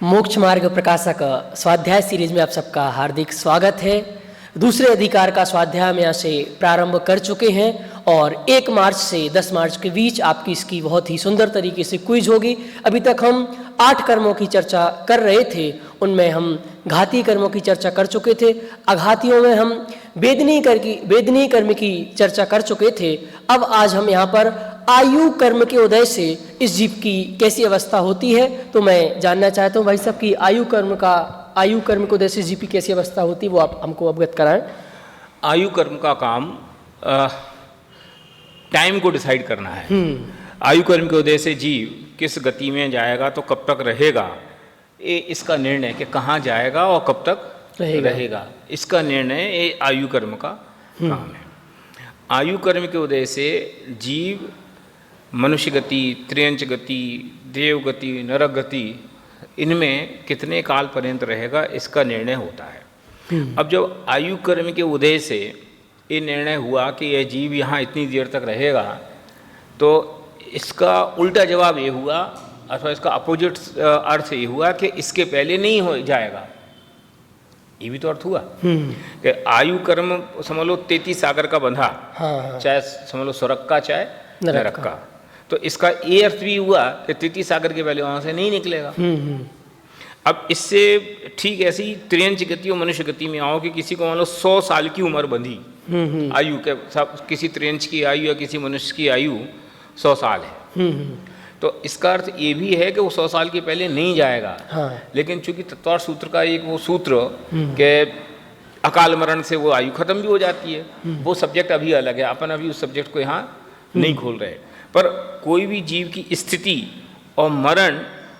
मोक्ष मार्ग प्रकाशक स्वाध्याय सीरीज में आप सबका हार्दिक स्वागत है। दूसरे अधिकार का स्वाध्याय हम यहाँ से प्रारंभ कर चुके हैं और 1 मार्च से 10 मार्च के बीच आपकी इसकी बहुत ही सुंदर तरीके से क्विज होगी। अभी तक हम 8 कर्मों की चर्चा कर रहे थे, उनमें हम घाती कर्मों की चर्चा कर चुके थे। अघातियों में हम वेदनीय कर्म की चर्चा कर चुके थे। अब आज हम यहाँ पर आयु कर्म के उदय से इस जीव की कैसी अवस्था होती है, तो मैं जानना चाहता हूँ भाई साहब की आयु कर्म के उदय से जीव की कैसी अवस्था होती है, वो आप हमको अवगत कराएं। आयु कर्म का काम टाइम को डिसाइड करना है। आयु कर्म के उदय से जीव किस गति में जाएगा, तो कब तक रहेगा, ये इसका निर्णय कि कहाँ जाएगा और कब तक रहेगा, इसका निर्णय ये आयु कर्म का काम है। आयु कर्म के उदय से जीव मनुष्य गति, त्रियंच गति, देव गति, नरक गति, इनमें कितने काल पर्यंत रहेगा, इसका निर्णय होता है। अब जब आयु कर्म के उदय से ये निर्णय हुआ कि यह जीव यहाँ इतनी देर तक रहेगा, तो इसका उल्टा जवाब ये हुआ, अथवा इसका अपोजिट अर्थ ये हुआ कि इसके पहले नहीं हो जाएगा। ये भी तो अर्थ हुआ कि आयु कर्म समझ लो 33 सागर का बंधा, चाहे समझ लो स्वर्ग का चाहे नरक का, तो इसका ये अर्थ भी हुआ कि 33 सागर के पहले वहां से नहीं निकलेगा। अब इससे ठीक ऐसी त्रियंच गति और मनुष्य गति में आओ कि किसी को मान लो 100 साल की उम्र बंधी आयु के, किसी त्रियंच की आयु या किसी मनुष्य की आयु 100 साल है, तो इसका अर्थ ये भी है कि वो 100 साल के पहले नहीं जाएगा। लेकिन चूंकि तत्वार्थ सूत्र का एक वो सूत्र के अकाल मरण से वो आयु खत्म भी हो जाती है, वो सब्जेक्ट अभी अलग है, अपन अभी उस सब्जेक्ट को यहाँ नहीं खोल रहे। पर कोई भी जीव की स्थिति और मरण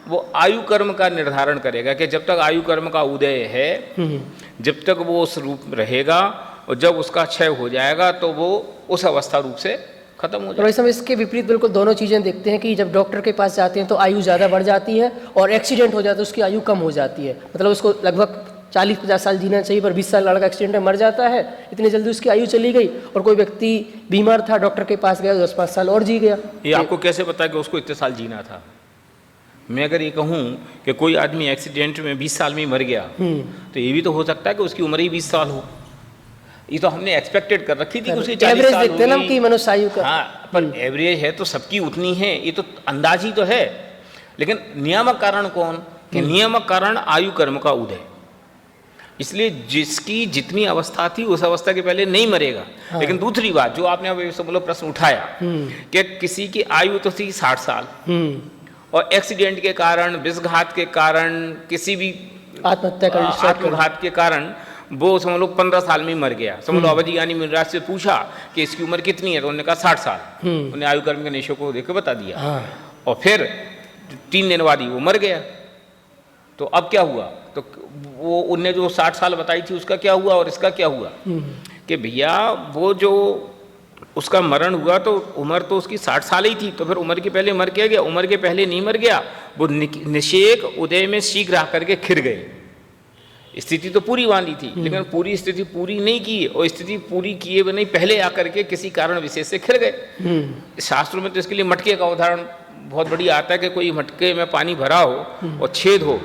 वो आयु कर्म का निर्धारण करेगा कि जब तक आयु कर्म का उदय है, जब तक वो उस रूप में रहेगा, और जब उसका क्षय हो जाएगा तो वो उस अवस्था रूप से खत्म हो जाएगा। तो इसके विपरीत बिल्कुल दोनों चीज़ें देखते हैं कि जब डॉक्टर के पास जाते हैं तो आयु ज़्यादा बढ़ जाती है, और एक्सीडेंट हो जाता है उसकी आयु कम हो जाती है। मतलब उसको लगभग 40-50 साल जीना चाहिए, पर 20 साल लड़का एक्सीडेंट में मर जाता है, इतनी जल्दी उसकी आयु चली गई। और कोई व्यक्ति बीमार था, डॉक्टर के पास गया, 10-5 साल और जी गया। ये आपको कैसे पता कि उसको इतने साल जीना था? मैं अगर ये कहूँ कि कोई आदमी एक्सीडेंट में 20 साल में मर गया, तो ये भी तो हो सकता है कि उसकी उम्र ही 20 साल हो। ये तो हमने एक्सपेक्टेड कर रखी थी कि उसकी 40 साल देखते ना कि मनुष्य आयु का, हाँ, पर एवरेज है तो सबकी उतनी है, ये तो अंदाज ही तो है। लेकिन नियामक कारण कौन? कि नियामक कारण आयु कर्म का उदय। इसलिए जिसकी जितनी अवस्था थी उस अवस्था के पहले नहीं मरेगा। लेकिन दूसरी बात जो आपने अब मतलब प्रश्न उठाया कि किसी की आयु तो थी 60 साल, और एक्सीडेंट के कारण, विषघात के कारण, किसी भी आत्मघात के कारण वो समझ लो 15 साल में मर गया। समझ लो अवधि यानी मिनराज से पूछा कि इसकी उम्र कितनी है, तो उन्होंने कहा 60 साल। उन्हें आयु कर्म के निशो को देख के बता दिया, और फिर 3 दिन बाद ही वो मर गया। तो अब क्या हुआ? तो वो उनने जो 60 साल बताई थी उसका क्या हुआ और इसका क्या हुआ? कि भैया वो जो उसका मरण हुआ तो उम्र तो उसकी 60 साल ही थी, तो फिर उम्र के पहले मर क्या गया? उम्र के पहले नहीं मर गया, वो निषेक उदय में शीघ्र आकर के खिर गए। स्थिति तो पूरी बांधी थी, लेकिन पूरी स्थिति पूरी नहीं की, और स्थिति पूरी किए बिना पहले आकर के किसी कारण विशेष से खिर गए। शास्त्रों में तो इसके लिए मटके का उदाहरण बहुत बढ़िया आता है कि कोई मटके में पानी भरा हो और छेद हो,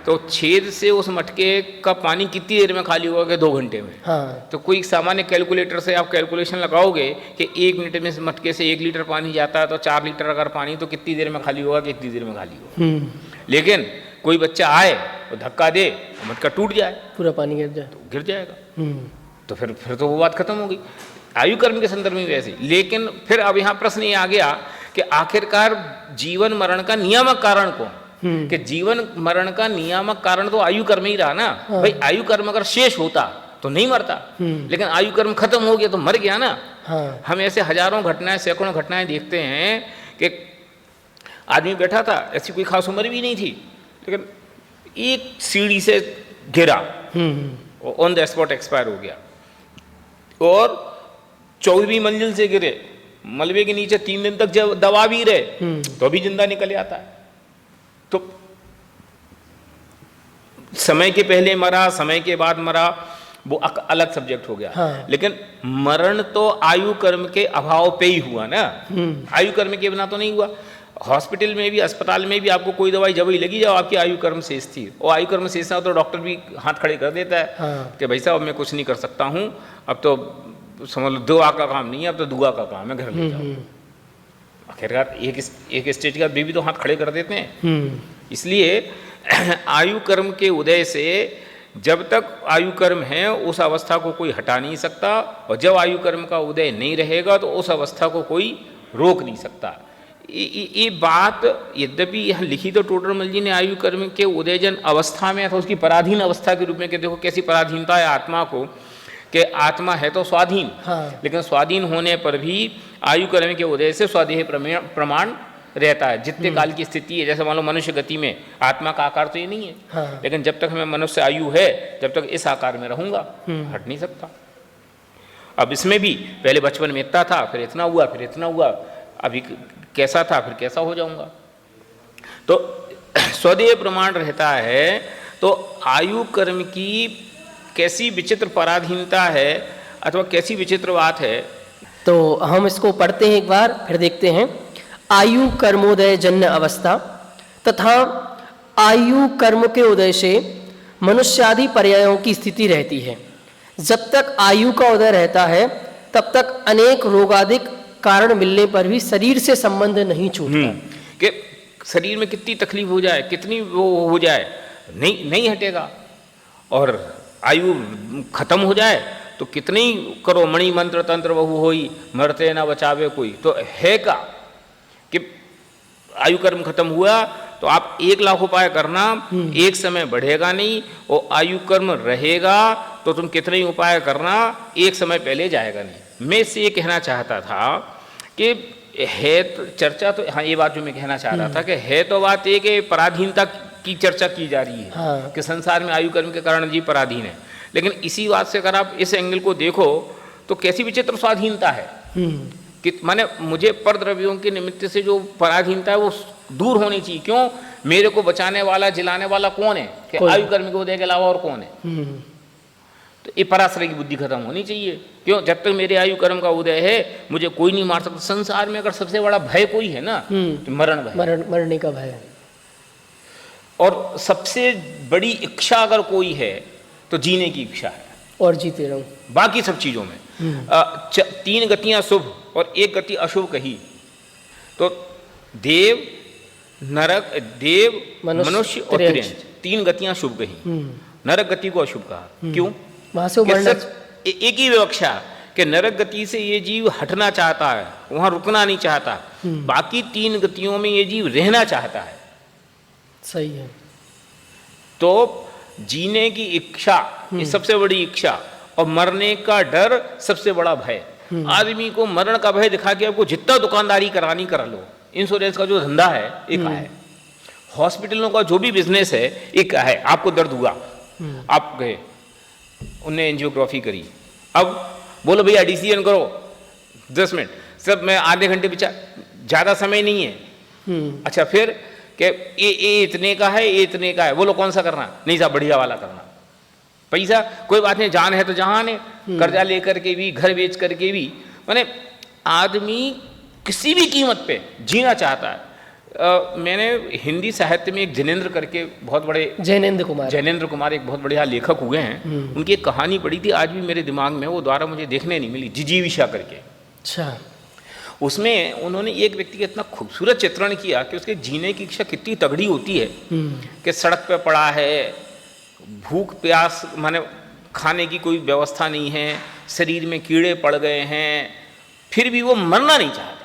तो छेद से उस मटके का पानी कितनी देर में खाली होगा? कि 2 घंटे में। तो कोई सामान्य कैलकुलेटर से आप कैलकुलेशन लगाओगे कि 1 मिनट में इस मटके से 1 लीटर पानी जाता है, तो 4 लीटर अगर पानी तो कितनी देर में खाली होगा? कितनी देर में खाली होगा। लेकिन कोई बच्चा आए और धक्का दे, मटका टूट जाए, पूरा पानी गिर जाए, तो गिर जाएगा। तो फिर तो वो बात खत्म हो गई। आयु कर्म के संदर्भ में वैसे। लेकिन फिर अब यहाँ प्रश्न ये आ गया कि आखिरकार जीवन मरण का नियामक कारण कौन? कि जीवन मरण का नियामक कारण तो आयु कर्म ही रहा ना। भाई आयु कर्म अगर शेष होता तो नहीं मरता, लेकिन आयु कर्म खत्म हो गया तो मर गया ना। हम ऐसे हजारों घटनाएं, सैकड़ों घटनाएं देखते हैं कि आदमी बैठा था, ऐसी कोई खास उम्र भी नहीं थी, लेकिन एक सीढ़ी से गिरा, ऑन द स्पॉट एक्सपायर हो गया। और 14वीं मंजिल से गिरे, मलबे के नीचे 3 दिन तक जब दबा भी रहे तो भी जिंदा निकल आता है। तो समय के पहले मरा, समय के बाद मरा, वो अलग सब्जेक्ट हो गया। लेकिन मरण तो आयु कर्म के अभाव पे ही हुआ ना, आयु कर्म के बिना तो नहीं हुआ। हॉस्पिटल में भी, अस्पताल में भी आपको कोई दवाई जब ही लगी जाओ आपकी आयु कर्म शेष थी, और आयु कर्म शेष ना हो तो डॉक्टर भी हाथ खड़े कर देता है हाँ। कि भाई साहब मैं कुछ नहीं कर सकता हूँ, अब तो समझ लो दुआ का काम नहीं है, अब तो दुआ का काम है, घर ले जाओ। आखिरकार एक स्टेज के बाद भी तो हाथ खड़े कर देते हैं। इसलिए आयु कर्म के उदय से जब तक आयु कर्म है उस अवस्था को कोई हटा नहीं सकता, और जब आयु कर्म का उदय नहीं रहेगा तो उस अवस्था को कोई रोक नहीं सकता। ये बात यद्यपि यहाँ लिखी तो टोडरमल जी ने आयु कर्म के उदयजन अवस्था में, अथवा उसकी पराधीन अवस्था के रूप में, कि देखो कैसी पराधीनता है आत्मा को, कि आत्मा है तो स्वाधीन, हाँ। लेकिन स्वाधीन होने पर भी आयु कर्म के उदय से स्वादेह प्रमाण रहता है। जितने काल की स्थिति है, जैसे मान लो मनुष्य गति में आत्मा का आकार तो ये नहीं है, हाँ। लेकिन जब तक हमें मनुष्य आयु है जब तक इस आकार में रहूंगा, हट नहीं सकता। अब इसमें भी पहले बचपन में इतना था, फिर इतना हुआ, फिर इतना हुआ, अभी कैसा था फिर कैसा हो जाऊंगा। तो स्वदेह प्रमाण रहता है। तो आयु कर्म की कैसी विचित्र पराधीनता है अथवा कैसी विचित्र बात है। तो हम इसको पढ़ते हैं एक बार, फिर देखते हैं। आयु कर्मोदय जन्य अवस्था तथा आयु कर्म के उदय से मनुष्यादि पर्यायों की स्थिति रहती है। जब तक आयु का उदय रहता है तब तक अनेक रोगादिक कारण मिलने पर भी शरीर से संबंध नहीं छूटता। कि शरीर में कितनी तकलीफ हो जाए, कितनी वो हो जाए, नहीं हटेगा। और आयु खत्म हो जाए तो कितने ही करो, मणि मंत्र तंत्र बहु होई, मरते ना बचावे कोई। तो है का कि आयु कर्म खत्म हुआ तो आप 1,00,000 उपाय करना, एक समय बढ़ेगा नहीं, और आयु कर्म रहेगा तो तुम कितने ही उपाय करना, एक समय पहले जाएगा नहीं। मैं इससे ये कहना चाहता था कि है तो चर्चा, तो हाँ ये बात जो मैं कहना चाह रहा था कि है तो बात ये कि पराधीनता की चर्चा की जा रही है, हाँ। कि संसार में आयु कर्म के कारण जीव पराधीन है। लेकिन इसी बात से अगर आप इस एंगल को देखो तो कैसी विचित्र स्वाधीनता है कि माने मुझे पर द्रव्यों के निमित्त से जो पराधीनता है वो दूर होनी चाहिए। क्यों? मेरे को बचाने वाला जिलाने वाला कौन है? कि आयु कर्म के उदय के अलावा और कौन है? तो ये पराश्रय की बुद्धि खत्म होनी चाहिए। क्यों? जब तक मेरे आयु कर्म का उदय है मुझे कोई नहीं मार सकता। संसार में अगर सबसे बड़ा भय कोई है ना तो मरण भय, मरने का भय। और सबसे बड़ी इच्छा अगर कोई है तो जीने की इच्छा है, और जीते रहूं। बाकी सब चीजों में 3 गतियां शुभ और 1 गति अशुभ कही तो देव, नरक, देव, मनुष्य और त्रियंच, 3 गतियां शुभ कही। नरक गति को अशुभ कहा। क्यों? वहां से एक ही विवक्षा कि नरक गति से ये जीव हटना चाहता है, वहां रुकना नहीं चाहता। बाकी 3 गतियों में ये जीव रहना चाहता है। सही है। तो जीने की इच्छा ये सबसे बड़ी इच्छा, और मरने का डर सबसे बड़ा भय। आदमी को मरण का भय दिखा के आपको जितना दुकानदारी करानी करा लो, इंश्योरेंस का जो धंधा है एक है, हॉस्पिटलों का जो भी बिजनेस है एक है। आपको दर्द हुआ, आप गए, उन्हें एंजियोग्राफी करी, अब बोलो भैया डीसीएन करो 10 मिनट, सब मैं आधे घंटे पीछा, ज़्यादा समय नहीं है। अच्छा फिर कि ये इतने का है, ये इतने का है, बोलो कौन सा करना? नहीं साहब बढ़िया वाला करना। पैसा कोई बात नहीं, जान है तो जहान है। कर्जा लेकर के भी, घर बेच करके भी, माने आदमी किसी भी कीमत पे जीना चाहता है। मैंने हिंदी साहित्य में एक जैनेन्द्र करके बहुत बड़े, जैनेन्द्र कुमार एक बहुत बढ़िया लेखक हुए हैं, उनकी एक कहानी पढ़ी थी, आज भी मेरे दिमाग में, वो द्वारा मुझे देखने नहीं मिली, जिजीविषा करके। अच्छा। उसमें उन्होंने एक व्यक्ति का इतना खूबसूरत चित्रण किया कि उसके जीने की इच्छा कितनी तगड़ी होती है कि सड़क पे पड़ा है, भूख प्यास, माने खाने की कोई व्यवस्था नहीं है, शरीर में कीड़े पड़ गए हैं, फिर भी वो मरना नहीं चाहता।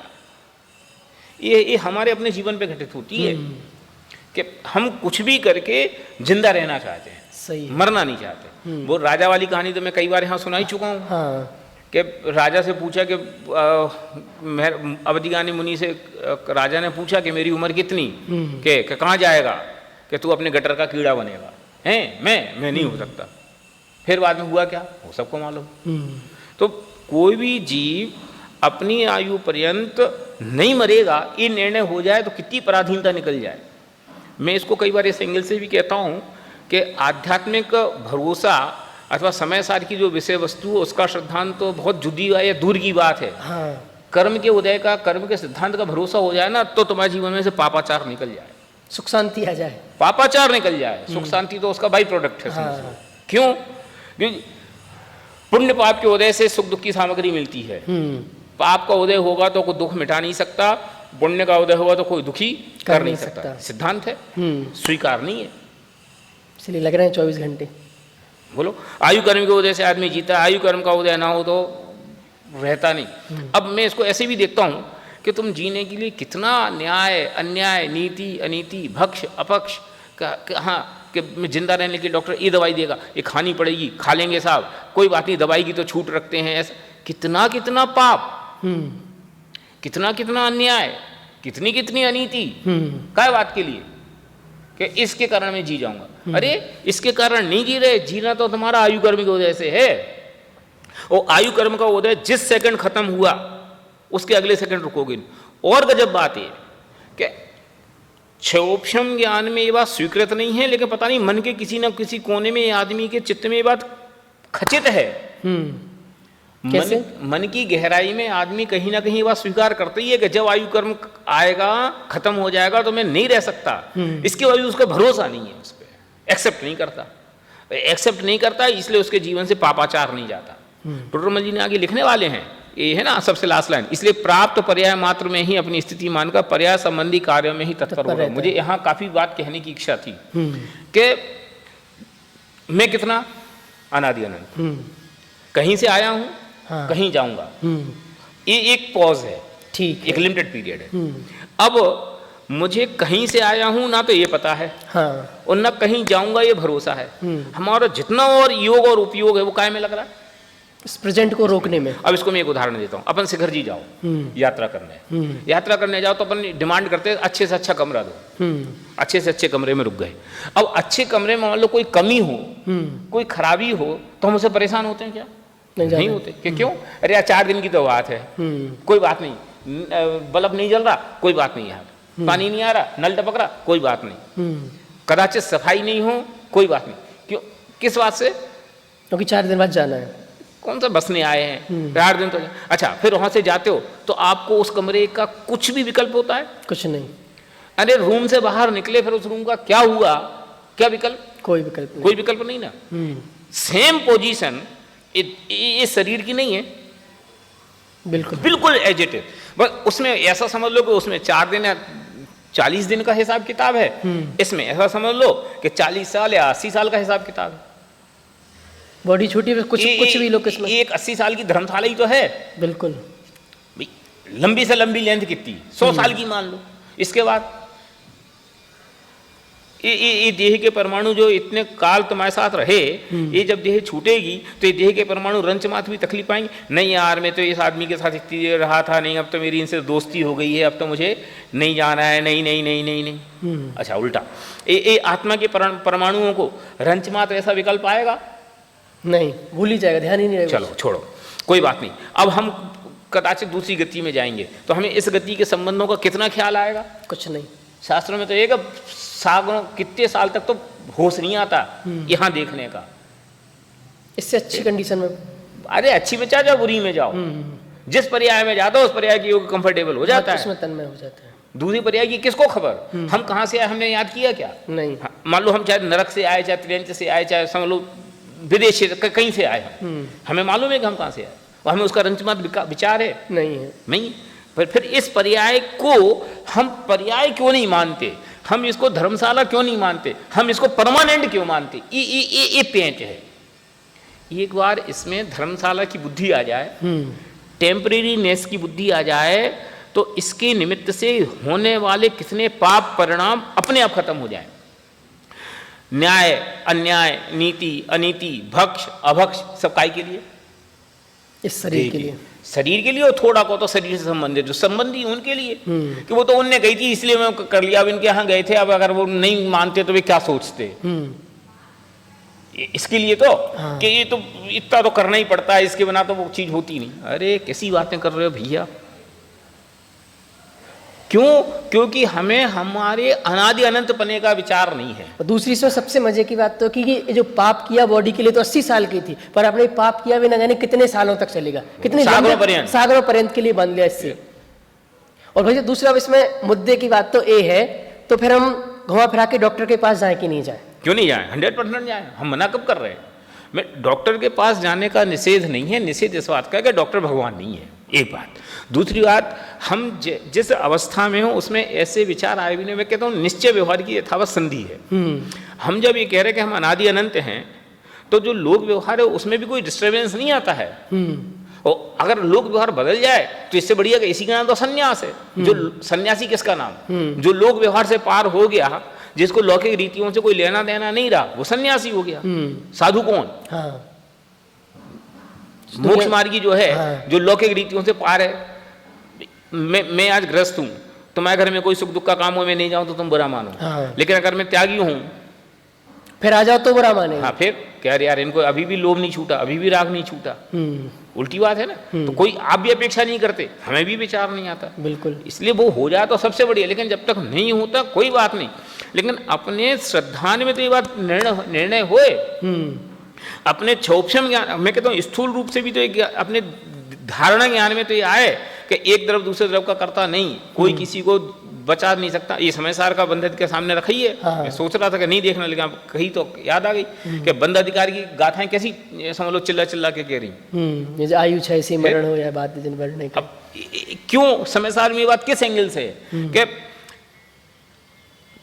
ये हमारे अपने जीवन पे घटित होती है कि हम कुछ भी करके जिंदा रहना चाहते हैं, सही, मरना नहीं चाहते। वो राजा वाली कहानी तो मैं कई बार यहाँ सुना ही चुका हूँ। हाँ। कि राजा से पूछा कि अवधिगानी मुनि से राजा ने पूछा कि मेरी उम्र कितनी, कि कहाँ जाएगा, कि तू अपने गटर का कीड़ा बनेगा। हैं मैं नहीं हो सकता। फिर बाद में हुआ क्या, वो सबको मालूम। तो कोई भी जीव अपनी आयु पर्यंत नहीं मरेगा, ये निर्णय हो जाए तो कितनी पराधीनता निकल जाए। मैं इसको कई बार इस एंगल से भी कहता हूँ कि आध्यात्मिक भरोसा अथवा समय सार की जो विषय वस्तु है उसका श्रद्धांत तो बहुत जुदी या दूर की बात है। हाँ। कर्म के उदय का, कर्म के सिद्धांत का भरोसा हो जाए ना, तो तुम्हारे जीवन में से पापाचार निकल जाए, सुख शांति आ जाए, पापाचार निकल जाए। सुख शांति तो उसका बाई प्रोडक्ट है। हाँ। क्यों? क्योंकि पुण्य पाप के उदय से सुख दुख की सामग्री मिलती है। पाप का उदय होगा तो कोई दुख मिटा नहीं सकता, पुण्य का उदय होगा तो कोई दुखी कर नहीं सकता। सिद्धांत है, स्वीकार नहीं है। इसलिए लग रहे हैं 24 घंटे। बोलो, आयु कर्म के उदय से आदमी जीता है, आयु कर्म का उदय ना हो तो रहता नहीं। अब मैं इसको ऐसे भी देखता हूँ कि तुम जीने के लिए कितना न्याय अन्याय, नीति अनीति, भक्ष अपक्ष का हाँ, कि मैं जिंदा रहने के लिए डॉक्टर ये दवाई देगा, ये खानी पड़ेगी, खा लेंगे साहब, कोई बात नहीं, दवाई की तो छूट रखते हैं। ऐसा कितना कितना पाप, कितना कितना अन्याय, कितनी कितनी अनीति, काय बात के लिए कि इसके कारण मैं जी जाऊंगा। अरे इसके कारण नहीं जी रहे, जीना तो तुम्हारा आयु कर्म के उदय से है। और आयु कर्म का उदय जिस सेकंड खत्म हुआ उसके अगले सेकंड रुकोगे नहीं। और गजब बात है कि क्षोभम ज्ञान में ये बात स्वीकृत नहीं है, लेकिन पता नहीं मन के किसी न किसी कोने में आदमी के चित्त में ये बात खचित है। मन की गहराई में आदमी कहीं ना कहीं बात स्वीकार करता ही है कि जब आयु कर्म आएगा, खत्म हो जाएगा, तो मैं नहीं रह सकता। इसके बावजूद उसका भरोसा नहीं है, उस पर एक्सेप्ट नहीं करता, इसलिए उसके जीवन से पापाचार नहीं जाता। टोडरमल जी ने आगे लिखने वाले हैं, ये है ना सबसे लास्ट लाइन, इसलिए प्राप्त पर्याय मात्र में ही अपनी स्थिति मानकर पर्याय संबंधी कार्यों में ही तत्पर होगा। मुझे यहाँ काफी बात कहने की इच्छा थी कि मैं कितना अनादि अनंत, कहीं से आया हूं, हाँ। कहीं जाऊंगा, ये एक पॉज है, ठीक, एक लिमिटेड पीरियड है। अब मुझे कहीं से आया हूं ना तो ये पता है, हाँ। और ना कहीं जाऊंगा ये भरोसा है। हमारा जितना और योग और उपयोग है वो काय में लग रहा है, इस प्रेजेंट को रोकने में। अब इसको मैं एक उदाहरण देता हूँ। अपन शिखर जी जाओ यात्रा करने जाओ तो अपन डिमांड करते हैं अच्छे से अच्छा कमरा दो, अच्छे से अच्छे कमरे में रुक गए। अब अच्छे कमरे में मान लो कोई कमी हो, कोई खराबी हो, तो हम उससे परेशान होते हैं क्या? नहीं होते। कि क्यों? अरे यार 4 दिन की तो बात है, कोई बात नहीं, बल्ब नहीं जल रहा, कोई बात नहीं यार, पानी नहीं आ रहा, नल टपक रहा, कोई बात नहीं, कदाचित सफाई नहीं हो, कोई बात नहीं। क्यों? किस बात से? क्योंकि 4 दिन बाद जाना है। कौन सा बसने आए हैं, 4 दिन तो। अच्छा, फिर वहां से जाते हो तो आपको उस कमरे का कुछ भी विकल्प होता है? कुछ नहीं। अरे रूम से बाहर निकले, फिर उस रूम का क्या हुआ, क्या विकल्प? कोई विकल्प नहीं ना। सेम पोजीशन ये शरीर की नहीं है, बिल्कुल एज इट इज। बस उसमें ऐसा समझ लो कि उसमें 4 दिन या 40 दिन का हिसाब किताब है, इसमें ऐसा समझ लो कि 40 साल या 80 साल का हिसाब किताब है। बॉडी छोटी है, कुछ भी लोग इसमें। एक 80 साल की धर्मशाला ही तो है, बिल्कुल। लंबी से लंबी लेंथ कितनी, 100 साल की मान लो। इसके बाद ये देह के परमाणु जो इतने काल तुम्हारे साथ रहे, ये जब देह छूटेगी तो ये देह के परमाणु रंच मात्र भी तकलीफ पाएंगे। नहीं यार, मैं तो इस आदमी के साथ इतनी देर रहा था, नहीं अब तो मेरी इनसे दोस्ती हो गई है, अब तो मुझे नहीं जाना है, नहीं। अच्छा, उल्टा ये आत्मा के परमाणुओं को रंच मात्र ऐसा विकल्प आएगा? नहीं, भूल ही जाएगा, ध्यान ही नहीं रहेगा। चलो छोड़ो, कोई बात नहीं। अब हम कदाचित दूसरी गति में जाएंगे तो हमें इस गति के संबंधों का कितना ख्याल आएगा? कुछ नहीं। शास्त्रों में तो एक सागरों कितने साल तक तो होश नहीं आता यहाँ देखने का। इससे अच्छी कंडीशन में, अरे अच्छी में जाओ, बुरी में जाओ, जिस पर्याय में जाता हो उस पर्याय की योग कंफर्टेबल हो जाता है, उसमें तन्मय हो जाता है। दूसरी पर्याय की किसको खबर, हम कहाँ से आए, हमने याद किया क्या? नहीं। मान लो हम चाहे नरक से आए, चाहे त्रियंच से आए, चाहे समझ लो विदेश से कहीं से आए, हमें मालूम है कि हम कहाँ से आए, और हमें उसका रंचमत विचार है? नहीं। पर फिर इस पर्याय को हम पर्याय क्यों नहीं मानते, हम इसको धर्मशाला क्यों नहीं मानते, हम इसको परमानेंट क्यों मानते? ये पेंच है। एक बार इसमें धर्मशाला की बुद्धि आ जाए, टेम्परेरीनेस की बुद्धि आ जाए, तो इसके निमित्त से होने वाले कितने पाप परिणाम अपने आप खत्म हो जाए। न्याय अन्याय, नीति अनीति, भक्ष अभक्ष, सब काय के लिए? इस शरीर के लिए। शरीर के लिए, और थोड़ा को तो शरीर से संबंधित जो संबंधी उनके लिए, कि वो तो उनने गई थी इसलिए मैं कर लिया, अब इनके यहाँ गए थे, अब अगर वो नहीं मानते तो वे क्या सोचते। इसके लिए तो कि ये तो इतना तो करना ही पड़ता है, इसके बिना तो वो चीज होती नहीं। अरे कैसी बातें कर रहे हो भैया, क्यों? क्योंकि हमें हमारे अनादि अनंत पने का विचार नहीं है। और दूसरी इसमें सबसे मजे की बात तो कि ये जो पाप किया बॉडी के लिए तो 80 साल की थी, पर आपने पाप किया भी ना जाने कितने सालों तक चलेगा, कितने सागरों पर्यंत के लिए बांध लिया इससे। और भैया दूसरा इसमें मुद्दे की बात तो ये है, तो फिर हम घुमा फिरा के डॉक्टर के पास जाए कि नहीं जाए? क्यों नहीं जाए? 100% जाए। हम मना कब कर रहे हैं? मैं डॉक्टर के पास जाने का निषेध नहीं है, निषेध इस बात का है कि डॉक्टर भगवान नहीं है, एक बात। दूसरी बात, हम जिस अवस्था में हो उसमें ऐसे विचार आए भी नहीं। मैं कहता हूँ निश्चय व्यवहार की यथावत संधि है। हम जब ये कह रहे हैं कि हम अनादि अनंत हैं, तो जो लोक व्यवहार है उसमें भी कोई डिस्टर्बेंस नहीं आता है। और अगर लोक व्यवहार बदल जाए तो इससे बढ़िया कि इसी का नाम तो संन्यास है। जो सन्यासी किसका नाम? जो लोक व्यवहार से पार हो गया, जिसको लौकिक रीतियों से कोई लेना देना नहीं रहा, वो सन्यासी हो गया। साधु कौन? हाँ। मोक्ष मार्गी जो है, हाँ। जो लौकिक रीतियों से पार है। मैं आज ग्रस्त हूं, तुम्हारे घर में कोई सुख दुख का काम हो, मैं नहीं जाऊं तो तुम बुरा मानो। हाँ। लेकिन अगर मैं त्यागी हूं फिर आ जाओ तो बुरा माने। हाँ, फिर कह रहे यार इनको अभी भी लोभ नहीं छूटा, अभी भी राग नहीं छूटा। उल्टी बात है ना। तो कोई आप भी अपेक्षा नहीं करते, हमें भी विचार नहीं आता। बिल्कुल। इसलिए वो हो जाए तो सबसे बढ़िया, लेकिन जब तक नहीं होता कोई बात नहीं। लेकिन अपने श्रद्धान में तो ये बात निर्णय होए, अपने क्षोभम ज्ञान, मैं कहता हूँ स्थूल रूप से भी तो एक अपने धारणा ज्ञान में तो ये आए कि एक द्रव दूसरे द्रव का करता नहीं, कोई किसी को बचा नहीं सकता। ये समय सार का बंध के सामने रखी है। हाँ। मैं सोच रहा था कि नहीं देखना, लेकिन कहीं तो याद आ गई कि बंध अधिकारी की गाथाएं कैसी समझ लो चिल्ला चिल्ला के कह रही। आयु क्षय से मरण हो या बात बढ़ने का। क्यों समय सार में ये बात किस एंगल से है कि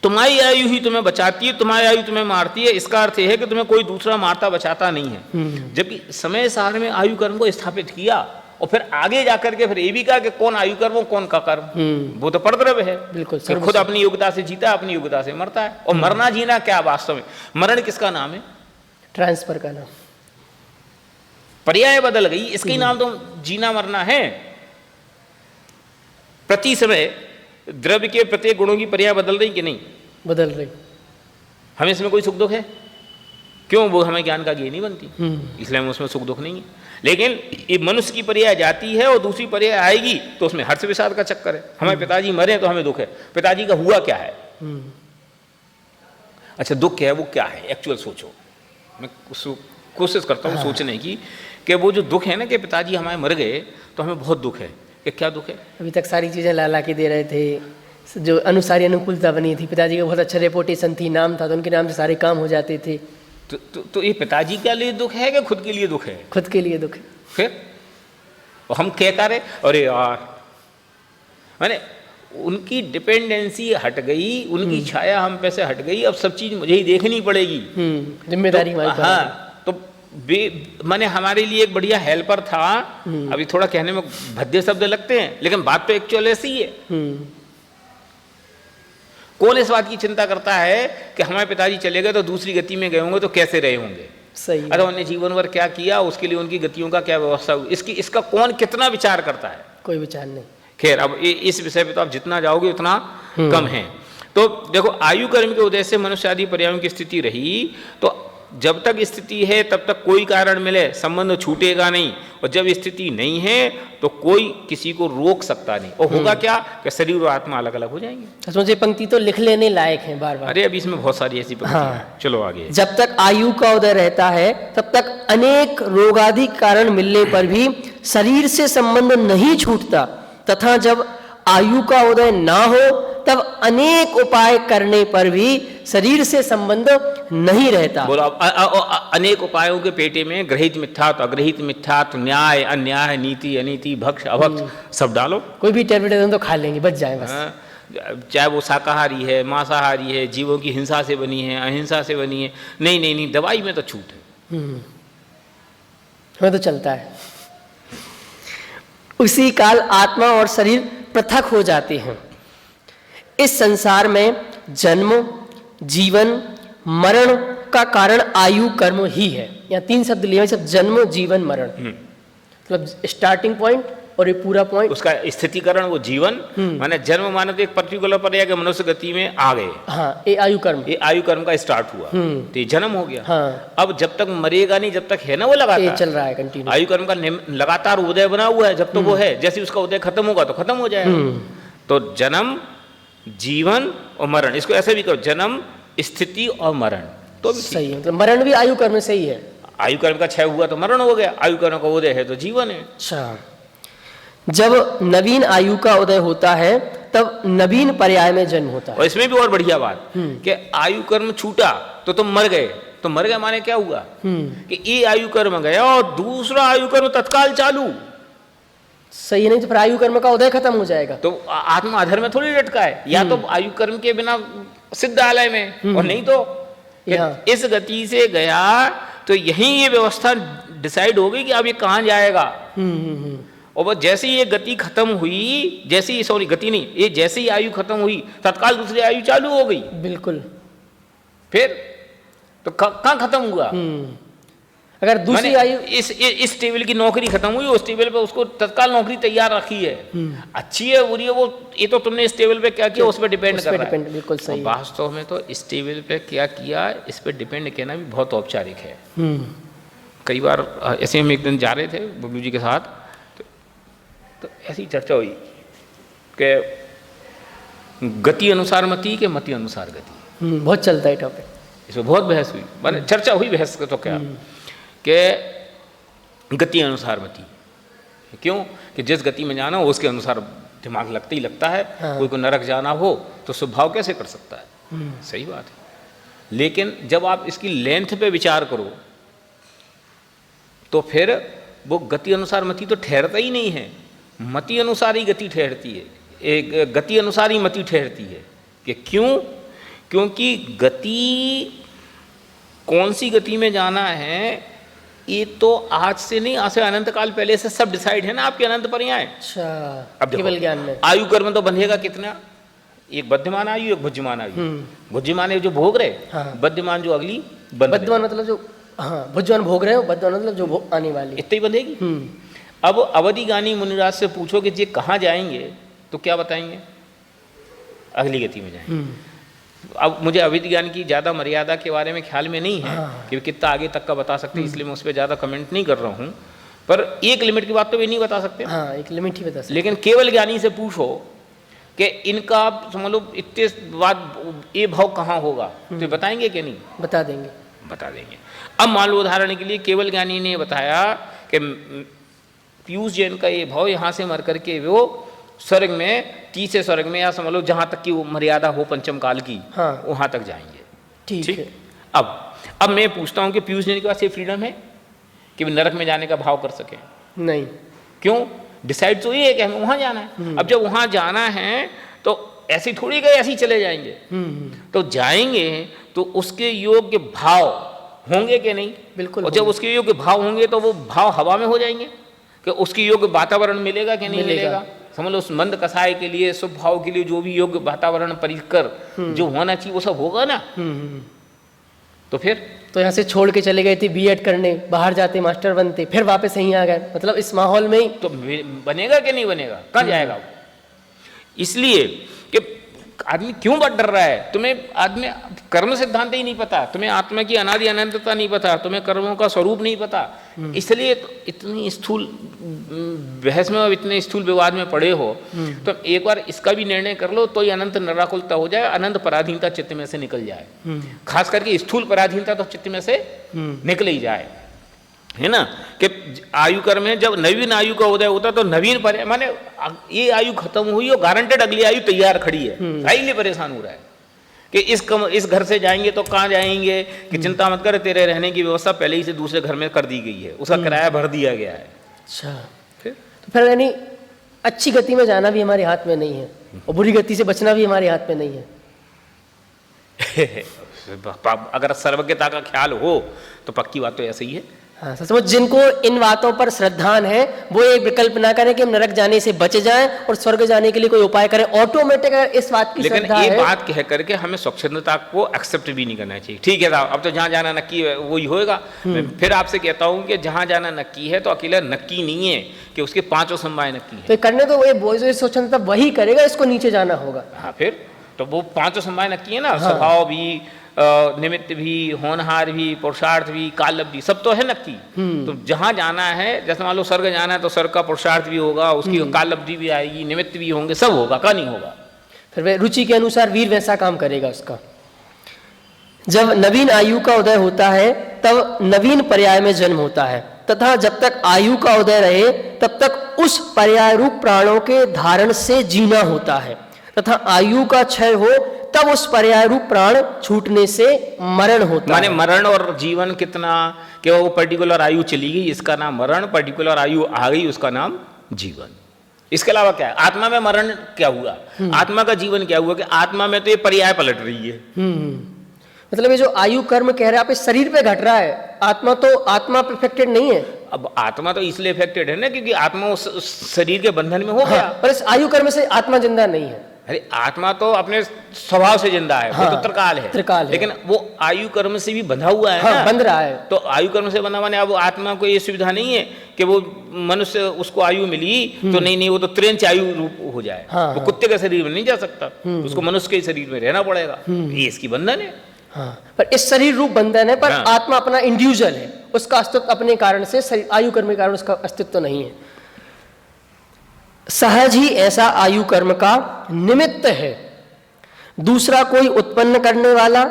तुम्हारी आयु ही तुम्हें बचाती है, तुम्हारी आयु तुम्हें मारती है। इसका अर्थ यह है कि तुम्हें कोई दूसरा मारता बचाता नहीं है। जबकि समय सार में आयु कर्म को स्थापित किया और फिर आगे जाकर के फिर ये भी कहा कि कौन आयु कर्म कौन का कर्म, वो तो परद्रव्य है। बिल्कुल। खुद अपनी योग्यता से जीता है, अपनी योग्यता से मरता है। और मरना जीना क्या वास्तव में? मरण किसका नाम है? ट्रांसफर का नाम। पर्याय बदल गई, इसके नाम तो जीना मरना है। प्रति समय द्रव्य के प्रत्येक गुणों की पर्याय बदल रही कि नहीं? बदल रही। हमें इसमें कोई सुख दुख है? क्यों? वो हमें ज्ञान का ज्ञान नहीं बनती, इसलिए हमें उसमें सुख दुख नहीं है। लेकिन ये मनुष्य की पर्याय जाती है और दूसरी पर्याय आएगी तो उसमें हर्ष विषाद का चक्कर है। हमारे पिताजी मरे तो हमें दुख है, पिताजी का हुआ क्या है? अच्छा, दुख क्या है? वो क्या है एक्चुअल? सोचो। मैं कोशिश करता हूँ सोचने की कि वो जो दुख है ना कि पिताजी हमारे मर गए तो हमें बहुत दुख है, कि क्या दुख है? अभी तक सारी चीज़ें ला के दे रहे थे, जो अनुसारी अनुकूलता बनी थी, पिताजी का बहुत अच्छा रेपुटेशन थी, नाम था, तो उनके नाम से सारे काम हो जाते थे। तो ये पिताजी के लिए दुख है कि खुद के लिए दुख है? खुद के लिए दुख है। फिर और हम कहता रहे अरे यार, मैंने उनकी डिपेंडेंसी हट गई, उनकी छाया हम पे से हट गई, अब सब चीज मुझे ही देखनी पड़ेगी। जिम्मेदारी हमारी। हाँ, तो मैंने हमारे लिए एक बढ़िया हेल्पर था। अभी थोड़ा कहने में भद्दे शब्द लगते हैं, लेकिन बात तो एक्चुअल ऐसी ही है। कौन इस बात की चिंता करता है कि हमारे पिताजी चले गए तो दूसरी गति में गए होंगे तो कैसे रहे होंगे? सही। अरे उन्होंने जीवन भर क्या किया, उसके लिए उनकी गतियों का क्या व्यवस्था हुई, इसका कौन कितना विचार करता है? कोई विचार नहीं। खैर, अब इस विषय पे तो आप जितना जाओगे उतना कम है। तो देखो, आयु कर्म के उदय से मनुष्य आदि पर्यायों की स्थिति रही, तो जब तक स्थिति है तब तक कोई कारण मिले संबंध छूटेगा नहीं, और जब स्थिति नहीं है तो कोई किसी को रोक सकता नहीं। और होगा क्या कि शरीर और आत्मा अलग अलग हो जाएंगे। मुझे पंक्ति तो लिख लेने लायक है बार बार। अरे अभी इसमें बहुत सारी ऐसी पंक्तियां हैं। चलो आगे। जब तक आयु का उदय रहता है तब तक अनेक रोगादि कारण मिलने पर भी शरीर से संबंध नहीं छूटता, तथा जब आयु का उदय ना हो तब अनेक उपाय करने पर भी शरीर से संबंध नहीं रहता। बोलो, अनेक उपायों के पेटे में ग्रहित मिथ्यात्व, अग्रहित मिथ्यात्व, न्याय अन्याय, नीति अनीति, भक्ष अभक्ष सब डालो। कोई भी टैबलेट तो खा लेंगे, बच जाए बस। चाहे वो शाकाहारी है, मांसाहारी है, जीवों की हिंसा से बनी है, अहिंसा से बनी है, नहीं, दवाई में तो छूट है। हमें तो चलता है। उसी काल आत्मा और शरीर पृथक हो जाते हैं। इस संसार में जन्म, जीवन, मरण का कारण आयु कर्म ही है। यहाँ 3 शब्द लिए सब, जन्म, जीवन, मरण। मतलब स्टार्टिंग पॉइंट और ये पूरा पॉइंट, उसका स्थितिकरण वो जीवन। माने जन्म माने तो एक पर्टिकुलर पर है कि मनुष्य गति में आ गए। हाँ, ये आयु कर्म, ये आयु कर्म का स्टार्ट हुआ, तो ये जन्म हो गया। हाँ। अब जब तक मरेगा नहीं, जब तक है ना वो लगातार चल रहा है, कंटिन्यू। आयु कर्म का लगातार उदय बना हुआ है, जब तक वो है, जैसे उसका उदय खत्म होगा तो खत्म हो जाएगा। तो जन्म, जीवन और मरण, इसको ऐसे भी करो, जन्म, स्थिति और मरण, तो भी सही है। मतलब मरण भी आयु कर्म से ही है। आयु कर्म का क्षय हुआ तो मरण हो गया, आयु कर्म का उदय है तो जीवन है। अच्छा, जब नवीन आयु का उदय होता है तब नवीन पर्याय में जन्म होता है। और इसमें भी और बढ़िया बात कि आयु कर्म छूटा तो तुम मर गए, तो मर गए माने क्या हुआ कि ये आयु कर्म गया और दूसरा आयु कर्म तत्काल चालू। सही नहीं तो फिर आयु कर्म का उदय खत्म हो जाएगा। तो आत्मा अधर में थोड़ी लटका है, या तो आयु कर्म के बिना सिद्धालय में, और नहीं तो इस गति से गया तो यही ये व्यवस्था डिसाइड हो गई कि अब ये कहाँ जाएगा। और बस जैसे ही ये गति खत्म हुई, जैसे ही, सॉरी गति नहीं, ये जैसे ही आयु खत्म हुई तत्काल दूसरी आयु चालू हो गई। बिल्कुल। फिर तो कहाँ खत्म हुआ? अगर दूसरी आयु, इस टेबल की नौकरी खत्म हुई, उस टेबल पे उसको तत्काल नौकरी तैयार रखी है, अच्छी है बुरी है, वो ये तो तुमने इस टेबल पे क्या किया उस पर डिपेंड कर रहा है। बिल्कुल सही। वास्तव में तो इस टेबल पे क्या किया इस पर डिपेंड कहना भी बहुत औपचारिक है। कई बार ऐसे हम एक दिन जा रहे थे बबलू जी के साथ, तो ऐसी चर्चा हुई कि गति अनुसार मति के मति अनुसार गति। बहुत चलता है टॉपिक, इसमें बहुत बहस हुई, माने चर्चा हुई, बहस तो क्या कि गति अनुसार मति। क्यों कि जिस गति में जाना हो उसके अनुसार दिमाग लगता ही लगता है। हाँ। कोई को नरक जाना हो तो स्वभाव कैसे कर सकता है? सही बात है। लेकिन जब आप इसकी लेंथ पे विचार करो तो फिर वो गति अनुसार मति तो ठहरता ही नहीं है, मति अनुसार ही गति ठहरती है, एक गति अनुसार ही मति ठहरती है। कि क्यों? क्योंकि गति, कौन सी गति में जाना है ये तो आज से नहीं, आज से अनंत काल पहले से सब डिसाइड है ना आपके अनंत पर्याय। अच्छा, अब केवल ज्ञान में आयु कर्म तो बंधेगा कितना? एक बद्धमान आयु, एक भुज्यमान आयु। भुज्यमान जो भोग रहे, हाँ। बद्धमान जो अगली बंध रहे। बद्धमान मतलब जो, हाँ, भुज्यमान भोग रहे हो, बद्धमान मतलब जो आने वाली, इतनी बंधेगी। अब अवधि ज्ञानी मुनिराज से पूछो कि ये कहाँ जाएंगे तो क्या बताएंगे? अगली गति में जाएंगे। अब मुझे अवधि ज्ञान की ज़्यादा मर्यादा के बारे में ख्याल में नहीं है कि कितना आगे तक का बता सकते हैं, इसलिए मैं उस पर ज़्यादा कमेंट नहीं कर रहा हूँ। पर एक लिमिट की बात तो वे नहीं बता सकते। हाँ, एक लिमिट ही बता सकते। लेकिन केवल ज्ञानी से पूछो कि इनका समझ लो इतने बाद ये भाव कहाँ होगा, तो बताएंगे कि नहीं? बता देंगे, बता देंगे। अब मान लो उदाहरण के लिए केवल ज्ञानी ने बताया कि पीयूष जैन का ये भाव यहाँ से मर करके वो स्वर्ग में, तीसरे स्वर्ग में, या समझ लो जहाँ तक की वो मर्यादा हो पंचम काल की, हाँ, वहाँ तक जाएंगे। ठीक है। अब मैं पूछता हूँ कि पीयूष जैन के पास ये फ्रीडम है कि वो नरक में जाने का भाव कर सके? नहीं। क्यों? डिसाइड तो ये है कि हमें वहाँ जाना है। अब जब वहाँ जाना है तो ऐसे थोड़ी गए ऐसे ही चले जाएंगे। तो जाएंगे तो उसके योग्य भाव होंगे कि नहीं? बिल्कुल। और जब उसके योग्य भाव होंगे तो वो भाव हवा में हो जाएंगे कि उसके योग्य वातावरण मिलेगा कि नहीं मिलेगा? समझ लो उस मंद कसाय के लिए, शुभ भाव के लिए जो भी योग्य वातावरण परिकर जो होना चाहिए वो सब होगा ना। तो फिर तो यहाँ से छोड़ के चले गए थे बीएड करने, बाहर जाते मास्टर बनते, फिर वापस यहीं आ गए, मतलब इस माहौल में ही तो बनेगा कि नहीं बनेगा? कहाँ जाएगा वो? इसलिए कि आदमी क्यों बट डर रहा है? तुम्हें आदमी कर्म सिद्धांत ही नहीं पता, तुम्हें आत्मा की अनादि अनंतता नहीं पता, तुम्हें कर्मों का स्वरूप नहीं पता, इसलिए तो इतनी स्थूल बहस में और इतने स्थूल विवाद में पड़े हो। तो एक बार इसका भी निर्णय कर लो तो ये अनंत निराकुलता हो जाए, अनंत पराधीनता चित्त में से निकल जाए। खास करके स्थूल पराधीनता तो चित्त में से निकल ही जाए, है ना। कि आयु कर्म में जब नवीन आयु का उदय होता तो नवीन माने ये आयु खत्म हुई और गारंटेड अगली आयु तैयार खड़ी है, इसलिए परेशान हो रहा है कि इस घर से जाएंगे तो कहाँ जाएंगे, कि चिंता मत कर, तेरे रहने की व्यवस्था पहले ही से दूसरे घर में कर दी गई है, उसका किराया भर दिया गया है। अच्छा, फिर यानी अच्छी गति में जाना भी हमारे हाथ में नहीं है और बुरी गति से बचना भी हमारे हाथ में नहीं है। अगर सर्वज्ञता का ख्याल हो तो पक्की बात तो ऐसे ही है। हाँ, सच में जिनको इन बातों पर श्रद्धान है वो एक विकल्प ना करें कि हम नरक जाने से बच जाएं और स्वर्ग जाने के लिए कोई उपाय करें, ऑटोमेटिक इस बात की लेकिन श्रद्धा ये है। बात कह करके हमें स्वच्छंदता को एक्सेप्ट भी नहीं करना चाहिए। ठीक है साहब, अब तो जहाँ जाना नक्की है वही होएगा। मैं फिर आपसे कहता हूँ कि जहाँ जाना नक्की है तो अकेला नक्की नहीं है कि उसके पांचों संभाएं नक्की है। तो करने तो वो स्वच्छंदता वही करेगा, इसको नीचे जाना होगा। हाँ, फिर तो वो पांचों संभाएं नक्की है ना। स्वभाव भी, निमित्त भी, होनहार भी, पुरुषार्थ भी, काल लब्धि सब तो है नक्की। तो जहाँ जाना है, जैसे मान लो स्वर्ग जाना है तो स्वर्ग का पुरुषार्थ भी होगा, उसकी काल लब्धि भी आएगी, निमित्त भी होंगे, सब होगा, का नहीं होगा। फिर वह रुचि के अनुसार वीर वैसा काम करेगा उसका। जब नवीन आयु का उदय होता है तब नवीन पर्याय में जन्म होता है, तथा जब तक आयु का उदय रहे तब तक उस पर्याय रूप प्राणों के धारण से जीना होता है, तथा आयु का क्षय हो तब उस पर्याय रूप प्राण छूटने से मरण होता माने है। मरण और जीवन कितना, कि वो पर्टिकुलर आयु चली गई इसका नाम मरण, पर्टिकुलर आयु आ गई उसका नाम जीवन। इसके अलावा क्या है? आत्मा में मरण क्या हुआ, आत्मा का जीवन क्या हुआ, कि आत्मा में तो ये पर्याय पलट रही है। मतलब ये जो आयु कर्म कह रहे हैं आप, इस शरीर पे घट रहा है, आत्मा तो आत्मा परफेक्टेड नहीं है। अब आत्मा तो इसलिए इफेक्टेड है ना क्योंकि आत्मा उस शरीर के बंधन में हो गया। हाँ, पर इस आयु कर्म से आत्मा जिंदा नहीं है। अरे आत्मा तो अपने स्वभाव से जिंदा है, हाँ, वो तो त्रिकाल है, त्रिकाल है। लेकिन वो आयु कर्म से भी बंधा हुआ है, हाँ, ना बंध रहा है। तो आयु कर्म से बंधा माने अब आत्मा को ये सुविधा नहीं है कि वो मनुष्य उसको आयु मिली तो नहीं वो तो तुरंत आयु रूप हो जाए। हाँ, वो कुत्ते के शरीर में नहीं जा सकता, उसको मनुष्य के शरीर में रहना पड़ेगा, ये इसकी बंधन है। हाँ, पर इस शरीर रूप बंधन है, पर हाँ। आत्मा अपना इंडिविजुअल है, उसका अस्तित्व अपने कारण से, आयु कर्म के कारण उसका अस्तित्व नहीं है। सहज ही ऐसा आयु कर्म का निमित्त है, दूसरा कोई उत्पन्न करने वाला,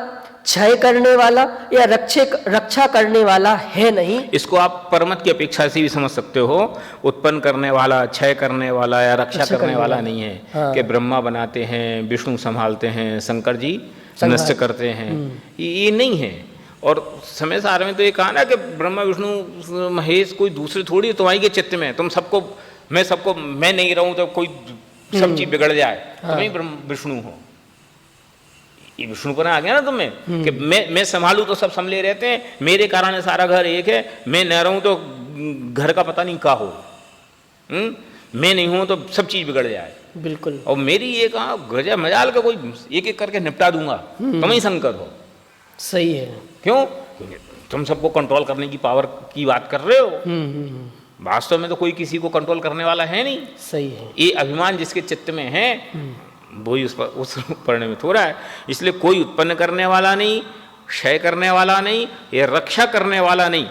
क्षय करने वाला या रक्षा करने वाला है नहीं। इसको आप परमत की अपेक्षा से भी समझ सकते हो, उत्पन्न करने वाला, क्षय करने वाला या रक्षा करने वाला नहीं है। हाँ। कि ब्रह्मा बनाते हैं, विष्णु संभालते हैं, शंकर जी नष्ट करते हैं, ये नहीं है। और समय सार में तो ये कहा ना कि ब्रह्मा विष्णु महेश कोई दूसरे थोड़ी तुम्हारी के चित्त में, तुम सबको मैं नहीं रहूं तो कोई सब चीज बिगड़ जाए, तुम ही विष्णु हो। ये विष्णुपना आ गया ना तुम्हें, कि मैं संभालू तो सब संभले रहते हैं, मेरे कारण सारा घर एक है, मैं न रहूं तो घर का पता नहीं क्या हो, मैं नहीं हूं तो सब चीज बिगड़ जाए। बिल्कुल। और मेरी ये कहा गजा मजाल का कोई एक एक करके निपटा दूंगा, तुम ही शंकर हो। सही है। क्यों? क्योंकि तुम सबको कंट्रोल करने की पावर की बात कर रहे हो, वास्तव में तो कोई किसी को कंट्रोल करने वाला है नहीं। सही है। ये अभिमान जिसके चित्त में है वही उस परिणमित हो रहा है। इसलिए कोई उत्पन्न करने वाला नहीं, क्षय करने वाला नहीं, ये रक्षा करने वाला नहीं।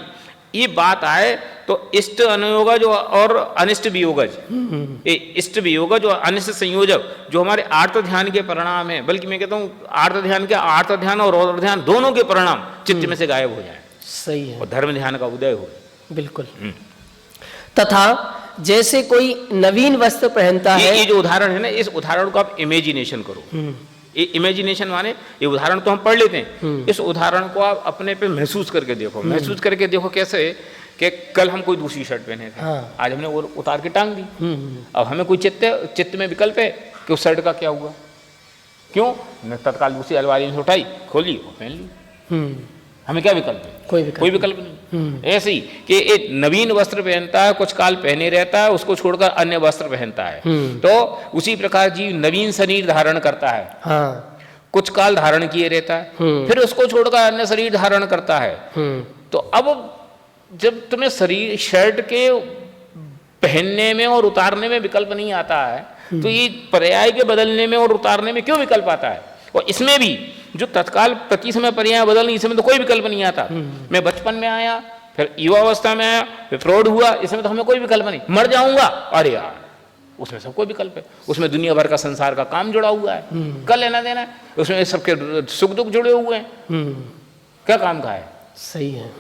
ये बात आए तो इष्ट अनुयोगज और अनिष्ट वियोगज, ये इष्ट वियोगज जो अनिष्ट संयोजक जो हमारे आर्त ध्यान के परिणाम है, बल्कि मैं कहता हूँ आर्त ध्यान के आर्त ध्यान और रौद्र ध्यान दोनों के परिणाम चित्त में से गायब हो जाए। सही है। और धर्म ध्यान का उदय हो। बिल्कुल। तथा जैसे कोई नवीन वस्त्र पहनता है, ये जो उदाहरण है ना, इस उदाहरण को आप इमेजिनेशन करो। ये इमेजिनेशन माने ये उदाहरण तो हम पढ़ लेते हैं, इस उदाहरण को आप अपने पे महसूस करके देखो। महसूस करके देखो कैसे, कि कल हम कोई दूसरी शर्ट पहने थे, हाँ। आज हमने वो उतार के टांग दी। अब हमें कोई चित्त में विकल्प है कि उस शर्ट का क्या हुआ, क्यों? तत्काल दूसरी अलमारी में उठाई, खोली और पहन ली। हमें क्या विकल्प है? कोई विकल्प नहीं। ऐसे ही कि एक नवीन वस्त्र पहनता है, कुछ काल पहने रहता है, उसको छोड़कर अन्य वस्त्र पहनता है। तो उसी प्रकार जीव नवीन शरीर धारण करता है, हाँ। कुछ काल धारण किए रहता है, फिर उसको छोड़कर अन्य शरीर धारण करता है। तो अब जब तुम्हें शरीर शर्ट के पहनने में और उतारने में विकल्प नहीं आता है, तो ये पर्याय के बदलने में और उतारने में क्यों विकल्प आता है? और इसमें भी जो तत्काल प्रति समय पर्याय बदलने, इसमें तो कोई विकल्प नहीं आता। मैं बचपन में आया, फिर युवावस्था में आया, फिर प्रौढ़ हुआ, इसमें तो हमें कोई विकल्प नहीं। मर जाऊंगा, अरे यार उसमें सब कोई विकल्प है। उसमें दुनिया भर का संसार का काम जुड़ा हुआ है, कर लेना देना है, उसमें सबके सुख दुख जुड़े हुए हैं, क्या काम का है? सही है।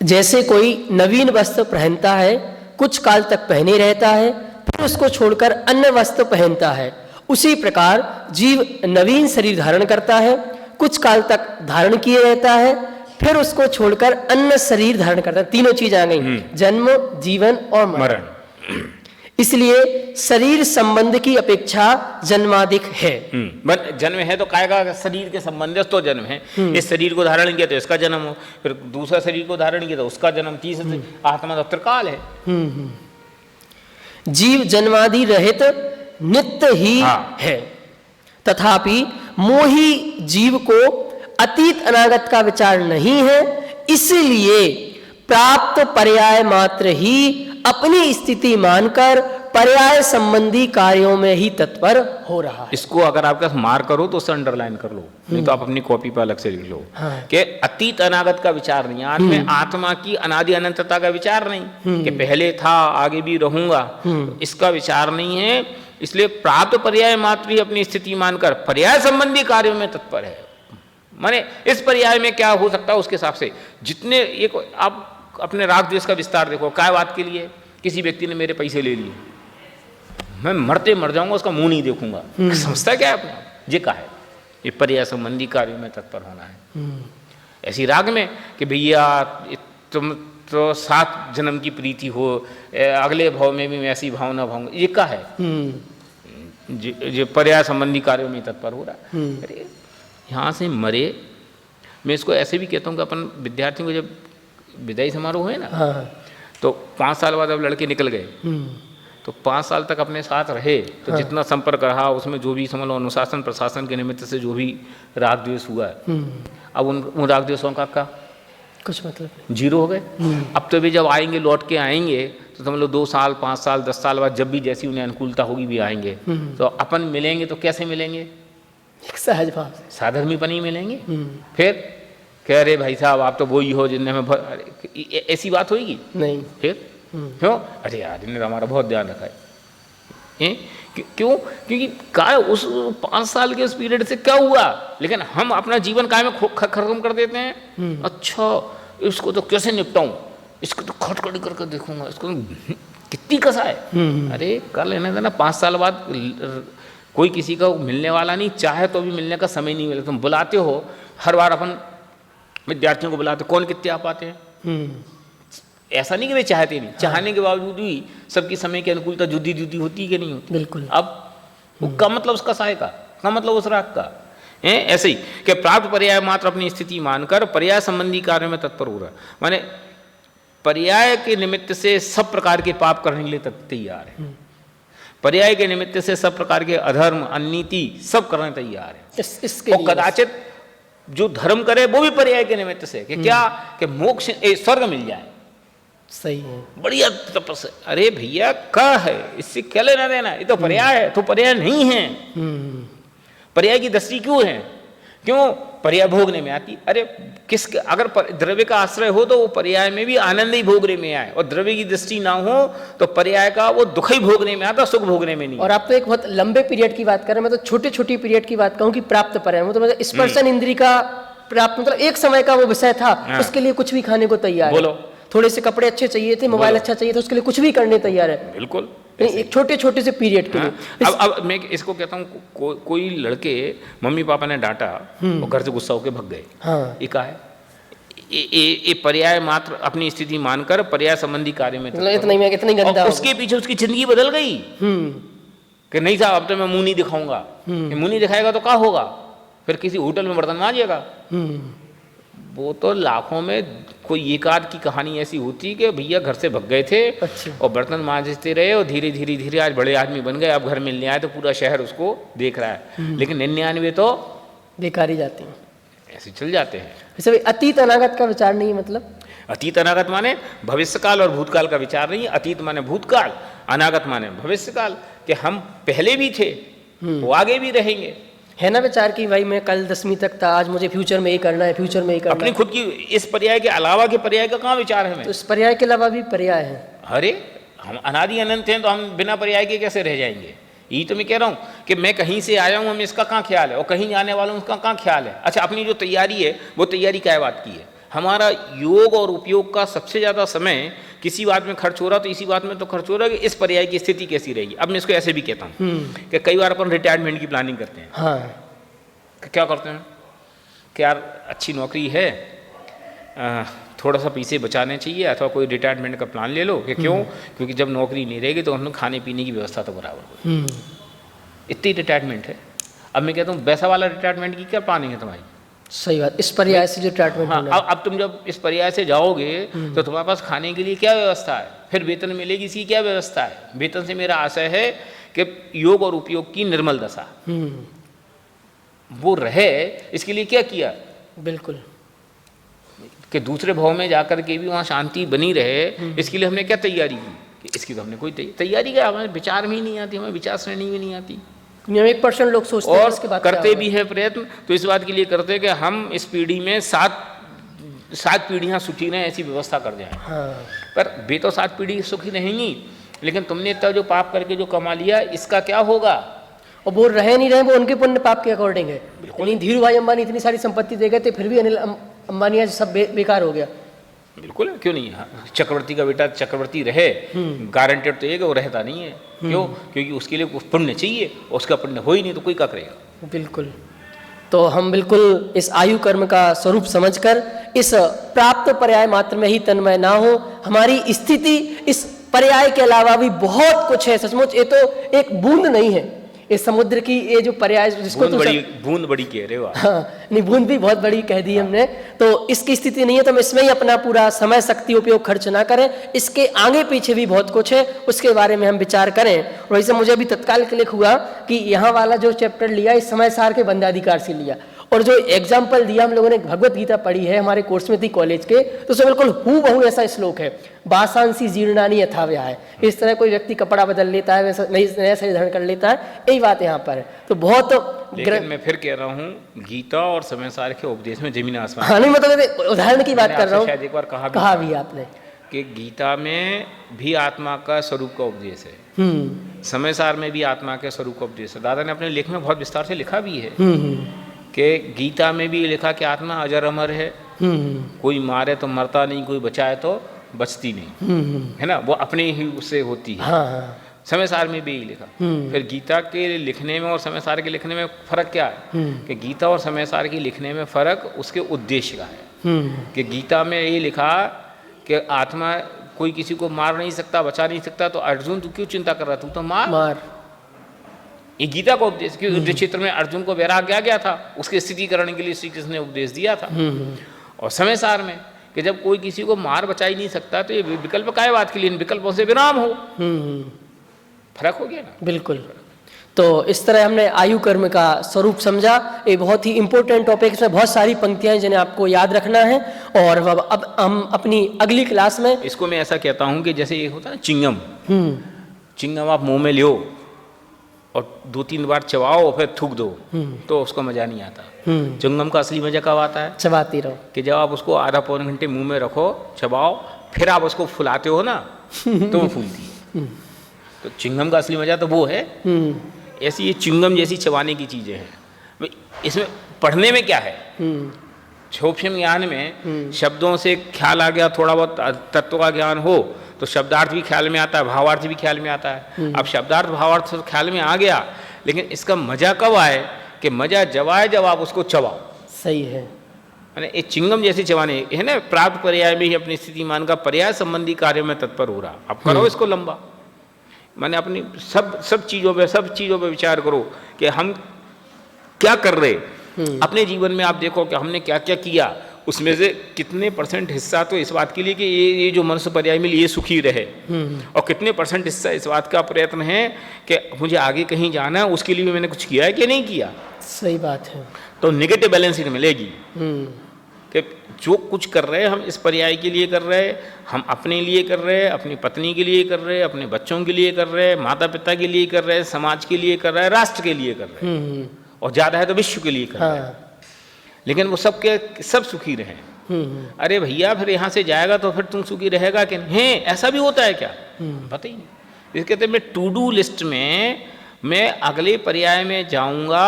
जैसे कोई नवीन वस्त्र पहनता है, कुछ काल तक पहने रहता है, फिर उसको छोड़कर अन्य वस्त्र पहनता है, उसी प्रकार जीव नवीन शरीर धारण करता है, कुछ काल तक धारण किए रहता है, फिर उसको छोड़कर अन्य शरीर धारण करता है। तीनों चीज आ गई, जन्म, जीवन और मरण। इसलिए शरीर संबंध की अपेक्षा जन्माधिक है। जन्म है तो काय का शरीर के संबंध तो जन्म है। इस शरीर को धारण किया तो इसका जन्म हो, फिर दूसरा शरीर को धारण किया तो उसका जन्म, तीसरा आत्मा तो त्रिकाल है। जीव जन्मादि रहित नित्य ही है, तथापि मोही जीव को अतीत अनागत का विचार नहीं है, इसलिए प्राप्त पर्याय मात्र ही अपनी स्थिति मानकर पर्याय संबंधी कार्यों में ही तत्पर हो रहा है। इसको अगर आपके पास मार्क करो तो उसे अंडरलाइन कर लो, नहीं तो आप अपनी कॉपी पर अलग से लिख लो। हाँ। कि अतीत अनागत का विचार नहीं, आत्म आत्मा की अनादि अनंतता का विचार नहीं कि पहले था आगे भी रहूंगा, इसका विचार नहीं है। इसलिए प्राप्त पर्याय मात्र ही अपनी स्थिति मानकर पर्याय संबंधी कार्यों में तत्पर है। माने इस पर्याय में क्या हो सकता है उसके हिसाब से जितने एक आप अपने राग द्वेष का विस्तार देखो। काय बात के लिए? किसी व्यक्ति ने मेरे पैसे ले लिए, मैं मरते मर जाऊंगा, उसका मुंह नहीं देखूंगा, समझता क्या है अपना? ये का है, ये पर्याय संबंधी कार्यों में तत्पर होना है। ऐसी राग में कि भैया तुम तो 7 जन्म की प्रीति हो, अगले भाव में भी मैं ऐसी भावना भाऊंगा, ये का है? जो पर्याय संबंधी कार्यों में तत्पर हो रहा है। अरे यहाँ से मरे, मैं इसको ऐसे भी कहता हूँ कि अपन विद्यार्थियों को जब विदाई समारोह है ना, हाँ। तो 5 साल बाद अब लड़के निकल गए, तो 5 साल तक अपने साथ रहे, तो हाँ। जितना संपर्क रहा उसमें जो भी समझ लो अनुशासन प्रशासन के निमित्त से जो भी राग द्वेष हुआ है, अब उन राग द्वेषों का कुछ मतलब जीरो हो गए। अब तो भी जब आएंगे, लौट के आएंगे, तो समझ लो 2 साल 5 साल 10 साल बाद जब भी जैसी उन्हें अनुकूलता होगी भी आएंगे, तो अपन मिलेंगे तो कैसे मिलेंगे? एक सहज भाव से, साधर्मी पर नहीं मिलेंगे। फिर कह रहे भाई साहब आप तो वही हो जिनने में ऐसी बात होगी नहीं। फिर क्यों? अरे यार इन्होंने हमारा बहुत ध्यान रखा है। क्यों? क्योंकि काय उस 5 साल के उस पीरियड से क्या हुआ, लेकिन हम अपना जीवन काय में खत्म कर देते हैं। अच्छा इसको तो कैसे निपटाऊं, इसको तो खटखटी करके देखूंगा, इसको तो कितनी कसा है। अरे कर लेने देना, 5 साल बाद कोई किसी का मिलने वाला नहीं, चाहे तो भी मिलने का समय नहीं मिले। तुम बुलाते हो हर बार, अपन विद्यार्थियों को बुलाते, कौन कितने आ पाते हैं? ऐसा नहीं कि वे चाहते नहीं, चाहने के बावजूद भी सबकी समय की अनुकूलता जुदी जुदी होती है कि नहीं होती? बिल्कुल। अब वो का मतलब उसका साय का मतलब उस राग का है। ऐसे ही कि प्राप्त पर्याय मात्र अपनी स्थिति मानकर पर्याय संबंधी कार्यों में तत्पर हो रहा है, माने पर्याय के निमित्त से सब प्रकार के पाप करने के लिए तैयार है, पर्याय के निमित्त से सब प्रकार के अधर्म अनीति सब करने तैयार है। इसके और कदाचित जो धर्म करे वो भी पर्याय के निमित्त से कि क्या कि मोक्ष स्वर्ग मिल जाए। सही है, बढ़िया तपस्या। अरे भैया क्या है, इससे क्या लेना देना? ये तो पर्याय है, तो पर्याय नहीं है। पर्याय की दृष्टि क्यों है? क्यों? पर्याय भोगने में आती। अरे किसके अगर द्रव्य का आश्रय हो तो वो पर्याय में भी आनंद ही भोगने में आए, और द्रव्य की दृष्टि ना हो तो पर्याय का वो दुख ही भोगने में आता, सुख भोगने में नहीं। और आप तो एक बहुत लंबे पीरियड की बात कर रहे हैं, मैं तो छोटे छोटी पीरियड की बात कहूँ कि प्राप्त पर्याय, मतलब स्पर्शन इंद्री का प्राप्त, मतलब एक समय का वो विषय था, उसके लिए कुछ भी खाने को तैयार बोलो। है। थोड़े से कपड़े अच्छे चाहिए थे, मोबाइल अच्छा चाहिए था, उसके लिए कुछ भी करने तैयार है। बिल्कुल एक छोटे छोटे से पीरियड के लिए। अब मैं इसको कहता हूँ, कोई लड़के मम्मी पापा ने डांटा और घर से गुस्सा होकर भग गए। हाँ। ये क्या है? ये पर्याय मात्र अपनी स्थिति मानकर पर्याय संबंधी कार्य में इतनी गंदा, उसके पीछे उसकी जिंदगी बदल गई कि नहीं साहब अब तो मैं मुंह नहीं दिखाऊंगा। मुंह नहीं दिखाएगा तो क्या होगा? फिर किसी होटल में बर्तन मांजिएगा। वो तो लाखों में कोई एक आध की कहानी ऐसी होती कि भैया घर से भग गए थे। अच्छा। और बर्तन मांजते रहे और धीरे धीरे धीरे आज बड़े आदमी बन गए, अब घर मिलने आए तो पूरा शहर उसको देख रहा है। लेकिन 99 तो बेकार ही जाते हैं, ऐसे चल जाते हैं। वैसे अतीत अनागत का विचार नहीं है, मतलब अतीत अनागत माने भविष्यकाल और भूतकाल का विचार नहीं। अतीत माने भूतकाल, अनागत माने भविष्यकाल, कि हम पहले भी थे, वो आगे भी रहेंगे। है ना विचार कि भाई मैं कल 10वीं तक था, आज मुझे फ्यूचर में ये करना है, फ्यूचर में ये करना अपनी है। खुद की इस पर्याय के अलावा के पर्याय का कहाँ विचार है हमें? तो इस पर्याय के अलावा भी पर्याय है। अरे हम अनादि अनंत हैं, तो हम बिना पर्याय के कैसे रह जाएंगे? यही तो मैं कह रहा हूँ कि मैं कहीं से आया हूँ, हमें इसका कहाँ ख्याल है, और कहीं जाने वाला हूँ उसका कहाँ ख्याल है। अच्छा, अपनी जो तैयारी है वो तैयारी क्या बात की है? हमारा योग और उपयोग का सबसे ज़्यादा समय किसी बात में खर्च हो रहा, तो इसी बात में तो खर्च हो रहा है कि इस पर्याय की स्थिति कैसी रहेगी। अब मैं इसको ऐसे भी कहता हूँ कि कई बार अपन रिटायरमेंट की प्लानिंग करते हैं। हाँ। क्या करते हैं कि यार अच्छी नौकरी है, थोड़ा सा पैसे बचाने चाहिए, अथवा कोई रिटायरमेंट का प्लान ले लो। कि क्यों? क्योंकि जब नौकरी नहीं रहेगी तो हम लोग खाने पीने की व्यवस्था तो बराबर हो। इतनी रिटायरमेंट है। अब मैं कहता हूँ वैसा वाला रिटायरमेंट की क्या प्लानिंग है तुम्हारी? सही बात, इस पर्याय से जो रिटायरमेंट होना है। अब तुम जब इस पर्याय से जाओगे तो तुम्हारे पास खाने के लिए क्या व्यवस्था है, फिर वेतन मिलेगी इसकी क्या व्यवस्था है? वेतन से मेरा आशय है कि योग और उपयोग की निर्मल दशा वो रहे, इसके लिए क्या किया? बिल्कुल, कि दूसरे भाव में जाकर के भी वहाँ शांति बनी रहे, इसके लिए हमने क्या तैयारी की कि इसकी तो हमने कोई तैयारी का हमें विचार में ही नहीं आती, हमें विचार श्रेणी में नहीं आती। दुनिया में 1% लोग सोचते हैं और इसके बाद क्या करते होगा। भी हैं प्रयत्न, तो इस बात के लिए करते हैं कि हम इस पीढ़ी में सात पीढ़ियां सुखी रहें, ऐसी व्यवस्था कर जाएं। हाँ। पर वे तो 7 पीढ़ी सुखी रहेंगी, लेकिन तुमने इतना जो पाप करके जो कमा लिया, इसका क्या होगा? और वो रहे नहीं रहे, वो उनके पुण्य पाप के अकॉर्डिंग है। यानी धीरू भाई अंबानी इतनी सारी संपत्ति दे गए थे, फिर भी अनिल अंबानी आज सब बेकार हो गया। बिल्कुल, क्यों नहीं? चक्रवर्ती का बेटा चक्रवर्ती रहे, गारंटेड तो ये कि वो रहता नहीं है। क्यों? क्योंकि उसके लिए कुछ पुण्य चाहिए, और उसका पुण्य हो ही नहीं तो कोई क्या करेगा। बिल्कुल। तो हम बिल्कुल इस आयु कर्म का स्वरूप समझकर इस प्राप्त पर्याय मात्र में ही तन्मय ना हो। हमारी स्थिति इस पर्याय के अलावा भी बहुत कुछ है। सचमुच ये तो एक बूंद नहीं है, इस समुद्र की ये जो पर्याय जिसको बूंद बड़ी कह रहे हो आप। हाँ, नहीं बूंद भी बहुत बड़ी कह दी हमने। तो इसकी स्थिति नहीं है तो हम इसमें ही अपना पूरा समय शक्ति उपयोग खर्च ना करें। इसके आगे पीछे भी बहुत कुछ है, उसके बारे में हम विचार करें। और वैसे मुझे अभी तत्काल क्लिक हुआ कि यहाँ वाला जो चैप्टर लिया इस समय सार के बंधाधिकार से लिया, और जो एग्जाम्पल दिया हम लोगों ने भगवत गीता पढ़ी है हमारे कोर्स में थी कॉलेज के, तो उसमें बिल्कुल हूबहू ऐसा श्लोक है, बासांसी जीर्णानी यथाव्या है। इस तरह कोई व्यक्ति कपड़ा बदल लेता है, वैसा नया शरीर धारण कर लेता है, यही बात यहाँ पर है। तो बहुत लेकिन मैं फिर कह रहा हूँ, गीता और समय सार के उपदेश में जमीन आसमान। हाँ, नहीं मतलब उदाहरण की बात कर रहा हूँ। शायद एक बार कहा भी आपने कि गीता में भी आत्मा का स्वरूप का उपदेश है, समय सार में भी आत्मा के स्वरूप का उपदेश है। दादा ने अपने लेख में बहुत विस्तार से लिखा भी है कि गीता में भी लिखा कि आत्मा अजर अमर है, कोई मारे तो मरता नहीं, कोई बचाए तो बचती नहीं, है ना, वो अपने ही उससे होती है। हाँ। समय सार में भी यही लिखा। फिर गीता के लिखने में और समय सार के लिखने में फर्क क्या है? कि गीता और समय सार के लिखने में फर्क उसके उद्देश्य का है। कि गीता में ये लिखा कि आत्मा कोई किसी को मार नहीं सकता, बचा नहीं सकता, तो अर्जुन तू क्यों चिंता कर रहा, तू तो मार। ये गीता का उपदेश, क्योंकि युद्ध क्षेत्र में अर्जुन को वैराग्य आ गया था, उसके स्थितिकरण के लिए श्री कृष्ण ने उपदेश दिया था। और समय सार में कि जब कोई किसी को मार बचा ही नहीं सकता तो ये विकल्प काय बात के लिए, इन विकल्पों से विराम हो। फर्क हो गया ना। बिल्कुल। तो इस तरह हमने आयु कर्म का स्वरूप समझा। ये बहुत ही इंपॉर्टेंट टॉपिक, इसमें बहुत सारी पंक्तियां जिन्हें आपको याद रखना है। और अब हम अपनी अगली क्लास में इसको मैं ऐसा कहता हूं कि जैसे ये होता है ना चिंगम, चिंगम आप मुंह में लो और 2-3 बार चबाओ और फिर थूक दो, तो उसका मजा नहीं आता। चिंगम का असली मजा कब आता है? चबाती रहो। कि जब आप उसको आधा पौन घंटे मुंह में रखो, चबाओ, फिर आप उसको फुलाते हो ना तो वो फूलती है। तो चिंगम का असली मजा तो वो है। ऐसी ये चिंगम जैसी चबाने की चीजें हैं। इसमें पढ़ने में क्या है? सूक्ष्म ज्ञान में शब्दों से ख्याल आ गया, थोड़ा बहुत तत्व का ज्ञान हो तो शब्दार्थ भी ख्याल में आता है, भावार्थ भी ख्याल में आता है। अब शब्दार्थ भावार्थ तो ख्याल में आ गया, लेकिन इसका मजा कब आए? कि मजा जब आए जब आप उसको चबाओ। सही है। ये चिंगम जैसे चबाने है ना। प्राप्त पर्याय में ही अपनी स्थिति मान का पर्याय संबंधी कार्य में तत्पर हो रहा। अब करो इसको लंबा, मैंने अपनी सब चीज़ों पे विचार करो कि हम क्या कर रहे अपने जीवन में। आप देखो कि हमने क्या क्या किया, उसमें से कितने % हिस्सा तो इस बात के लिए कि ये जो मनुष्य पर्याय मिली ये सुखी रहे, और कितने % हिस्सा इस बात का प्रयत्न है कि मुझे आगे कहीं जाना है, उसके लिए भी मैंने कुछ किया है कि नहीं किया। सही बात है। तो नेगेटिव बैलेंस ही मिलेगी कि जो कुछ कर रहे हैं हम इस पर्याय के लिए कर रहे हैं, हम अपने लिए कर रहे हैं, अपनी पत्नी के लिए कर रहे हैं, अपने बच्चों के लिए कर रहे हैं, माता पिता के लिए कर रहे हैं, समाज के लिए कर रहे हैं, राष्ट्र के लिए कर रहे हैं, और ज़्यादा है तो विश्व के लिए कर रहे हैं। लेकिन वो सब सुखी रहे। अरे भैया फिर यहाँ से जाएगा तो फिर तुम सुखी रहेगा कि नहीं? ऐसा भी होता है क्या? पता ही नहीं। इसके कहते मैं टू डू लिस्ट में मैं अगले पर्याय में जाऊंगा,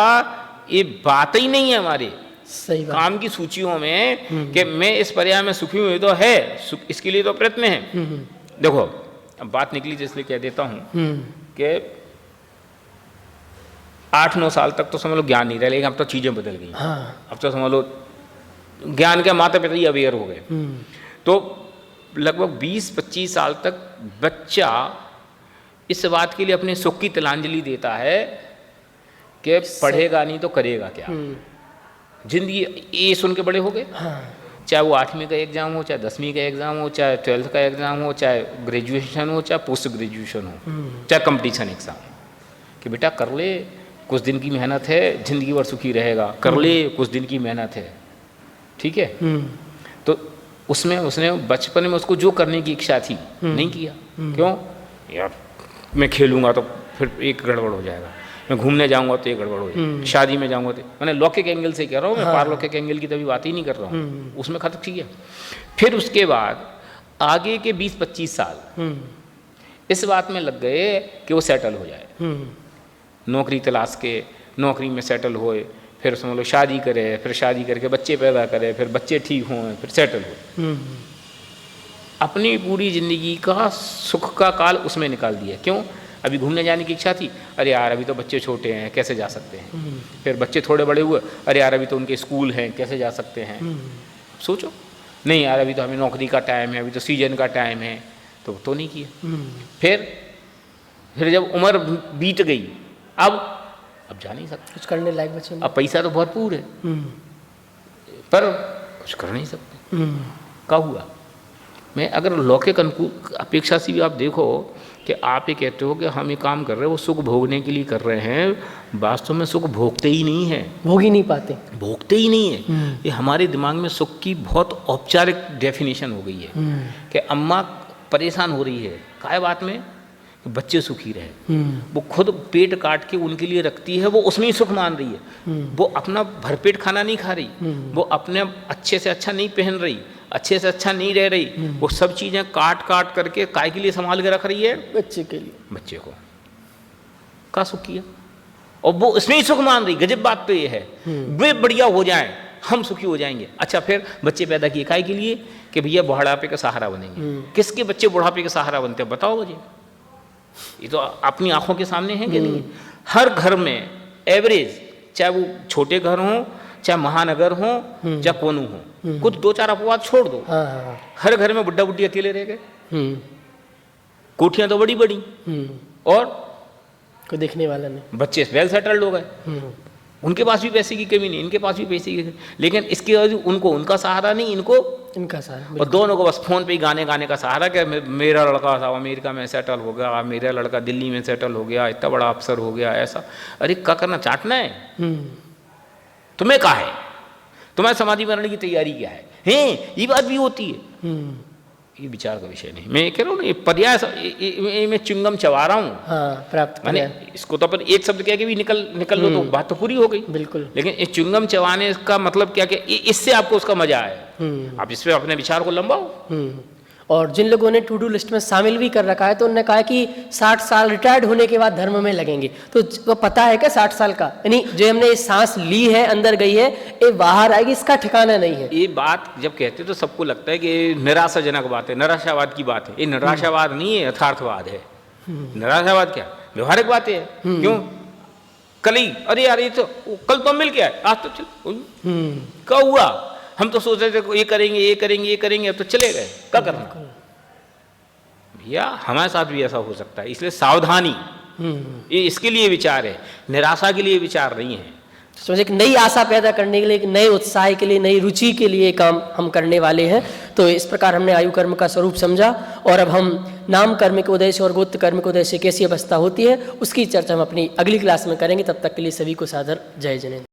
ये बात ही नहीं है हमारे सही बात। काम की सूचियों में कि मैं इस पर्याय में सुखी हुई तो है, इसके लिए तो प्रयत्न है। देखो अब बात निकली जिसलिए कह देता हूँ कि 8-9 साल तक तो समझ लो ज्ञान नहीं रहा, लेकिन अब तो चीज़ें बदल गई। अब तो समझ लो ज्ञान के माता पिता ही अवेयर हो गए। तो लगभग 20-25 साल तक बच्चा इस बात के लिए अपने सुख की तिलांजलि देता है कि पढ़ेगा नहीं तो करेगा क्या। जिंदगी ये सुन के बड़े हो गए। चाहे वो 8वीं का एग्ज़ाम हो, चाहे 10वीं का एग्ज़ाम हो, चाहे 12th का एग्ज़ाम हो, चाहे ग्रेजुएशन हो, चाहे पोस्ट ग्रेजुएशन हो, चाहे कंपटीशन एग्ज़ाम, कि बेटा कर ले, कुछ दिन की मेहनत है, जिंदगी भर सुखी रहेगा, कर ले, कुछ दिन की मेहनत है, ठीक है। तो उसमें उसने बचपन में उसको जो करने की इच्छा थी नहीं किया। क्यों? यार मैं खेलूँगा तो फिर एक गड़बड़ हो जाएगा, मैं घूमने जाऊँगा तो एक गड़बड़ हो जाएगा, शादी में जाऊँगा तो, मैंने लौकिक एंगल से कह रहा हूँ मैं, पारलौकिक एंगल की तभी बात ही नहीं कर रहा हूँ, उसमें खत्म ठीक है। फिर उसके बाद आगे के 20-25 साल इस बात में लग गए कि वो सेटल हो जाए, नौकरी तलाश के, नौकरी में सेटल होए, फिर समझ लो शादी करे, फिर शादी करके बच्चे पैदा करे, फिर बच्चे ठीक हों, फिर सेटल हो। अपनी पूरी ज़िंदगी का सुख का काल उसमें निकाल दिया। क्यों? अभी घूमने जाने की इच्छा थी, अरे यार अभी तो बच्चे छोटे हैं कैसे जा सकते हैं, फिर बच्चे थोड़े बड़े हुए, अरे यार अभी तो उनके स्कूल हैं कैसे जा सकते हैं, सोचो नहीं यार अभी तो हमें नौकरी का टाइम है, अभी तो सीजन का टाइम है, तो नहीं किया। फिर जब उम्र बीत गई, अब जा नहीं सकते, कुछ करने लायक बचे नहीं। अब पैसा तो भरपूर है पर कुछ कर नहीं सकते। क्या हुआ? मैं अगर लौकिक अनुकूल अपेक्षा से भी आप देखो कि आप ये कहते हो कि हम ये काम कर रहे हैं वो सुख भोगने के लिए कर रहे हैं, वास्तव में सुख भोगते ही नहीं है, भोग ही नहीं पाते, भोगते ही नहीं है। ये हमारे दिमाग में सुख की बहुत औपचारिक डेफिनेशन हो गई है कि अम्मा परेशान हो रही है काय बात में, बच्चे सुखी रहे, वो खुद पेट काट के उनके लिए रखती है, वो उसमें ही सुख मान रही है, वो अपना भरपेट खाना नहीं खा रही, वो अपने अच्छे से अच्छा नहीं पहन रही, अच्छे से अच्छा नहीं रह रही, वो सब चीज़ें काट काट करके काय के लिए संभाल के रख रही है, बच्चे के लिए, बच्चे को का सुख किया और वो उसमें ही सुख मान रही। गजब बात तो ये है, वे बढ़िया हो जाएं हम सुखी हो जाएंगे। अच्छा फिर बच्चे पैदा किए काय के लिए कि भैया बुढ़ापे का सहारा बनेंगे। किसके बच्चे बुढ़ापे का सहारा बनते हैं बताओ मुझे, ये तो अपनी आंखों के सामने है कि नहीं। हर घर में एवरेज, चाहे वो छोटे घर हों चाहे महानगर हों चाहे कोनू हो, कुछ 2-4 अपवाद छोड़ दो, हर घर में बुड्ढा बुड्ढी अकेले रह गए, कोठियां तो बड़ी बड़ी और कोई देखने वाला नहीं, बच्चे वेल सेटल्ड हो गए, उनके पास भी पैसे की कमी नहीं, इनके पास भी पैसे की, लेकिन इसके बाद उनको उनका सहारा नहीं, इनको इनका सहारा, और दोनों को बस फोन पे ही गाने गाने का सहारा कि मेरा लड़का था अमेरिका में सेटल हो गया, मेरा लड़का दिल्ली में सेटल हो गया, इतना बड़ा अफसर हो गया, ऐसा। अरे क्या करना, चाटना है? तुम्हें क्या है? तुम्हारी समाधि मरने की तैयारी क्या है? ये बात भी होती है, ये विचार का विषय नहीं। मैं कह रहा हूँ ना, ये पर्याय मैं चिंगम चबा रहा हूँ, प्राप्त मैंने इसको तो अपन एक शब्द कह के भी निकल लो तो बात तो पूरी हो गई, बिल्कुल। लेकिन ये चिंगम चबाने का मतलब क्या कि इससे आपको उसका मजा आए, आप इस पे अपने विचार को लंबाओ। और जिन लोगों ने टू डू लिस्ट में शामिल भी कर रखा है तो उन्होंने कहा कि 60 साल रिटायर्ड होने के बाद धर्म में लगेंगे, तो वो पता है क्या 60 साल का, यानी जो हमने सांस ली है अंदर गई है ये बाहर आएगी, इसका ठिकाना नहीं है। ये बात जब कहते तो सबको लगता है कि निराशाजनक बात है, निराशावाद की बात है। ये निराशावाद नहीं है, यथार्थवाद है। निराशावाद क्या, व्यवहारिक बात है। क्यों? कल ही अरे यार ये तो कल तो मिल गया, आज तो चल क्या हुआ, हम तो सोच रहे थे ये करेंगे ये करेंगे ये करेंगे, अब तो चले गए, क्या करना भैया। हमारे साथ भी ऐसा हो सकता है, इसलिए सावधानी, ये इसके लिए विचार है, निराशा के लिए विचार नहीं है। समझे एक नई आशा पैदा करने के लिए, एक नए उत्साह के लिए, नई रुचि के लिए काम हम करने वाले हैं। तो इस प्रकार हमने आयु कर्म का स्वरूप समझा, और अब हम नाम कर्म के उदय से और गोत्र कर्म के उदय से कैसी अवस्था होती है उसकी चर्चा हम अपनी अगली क्लास में करेंगे। तब तक के लिए सभी को सादर जय जनेन्द्र।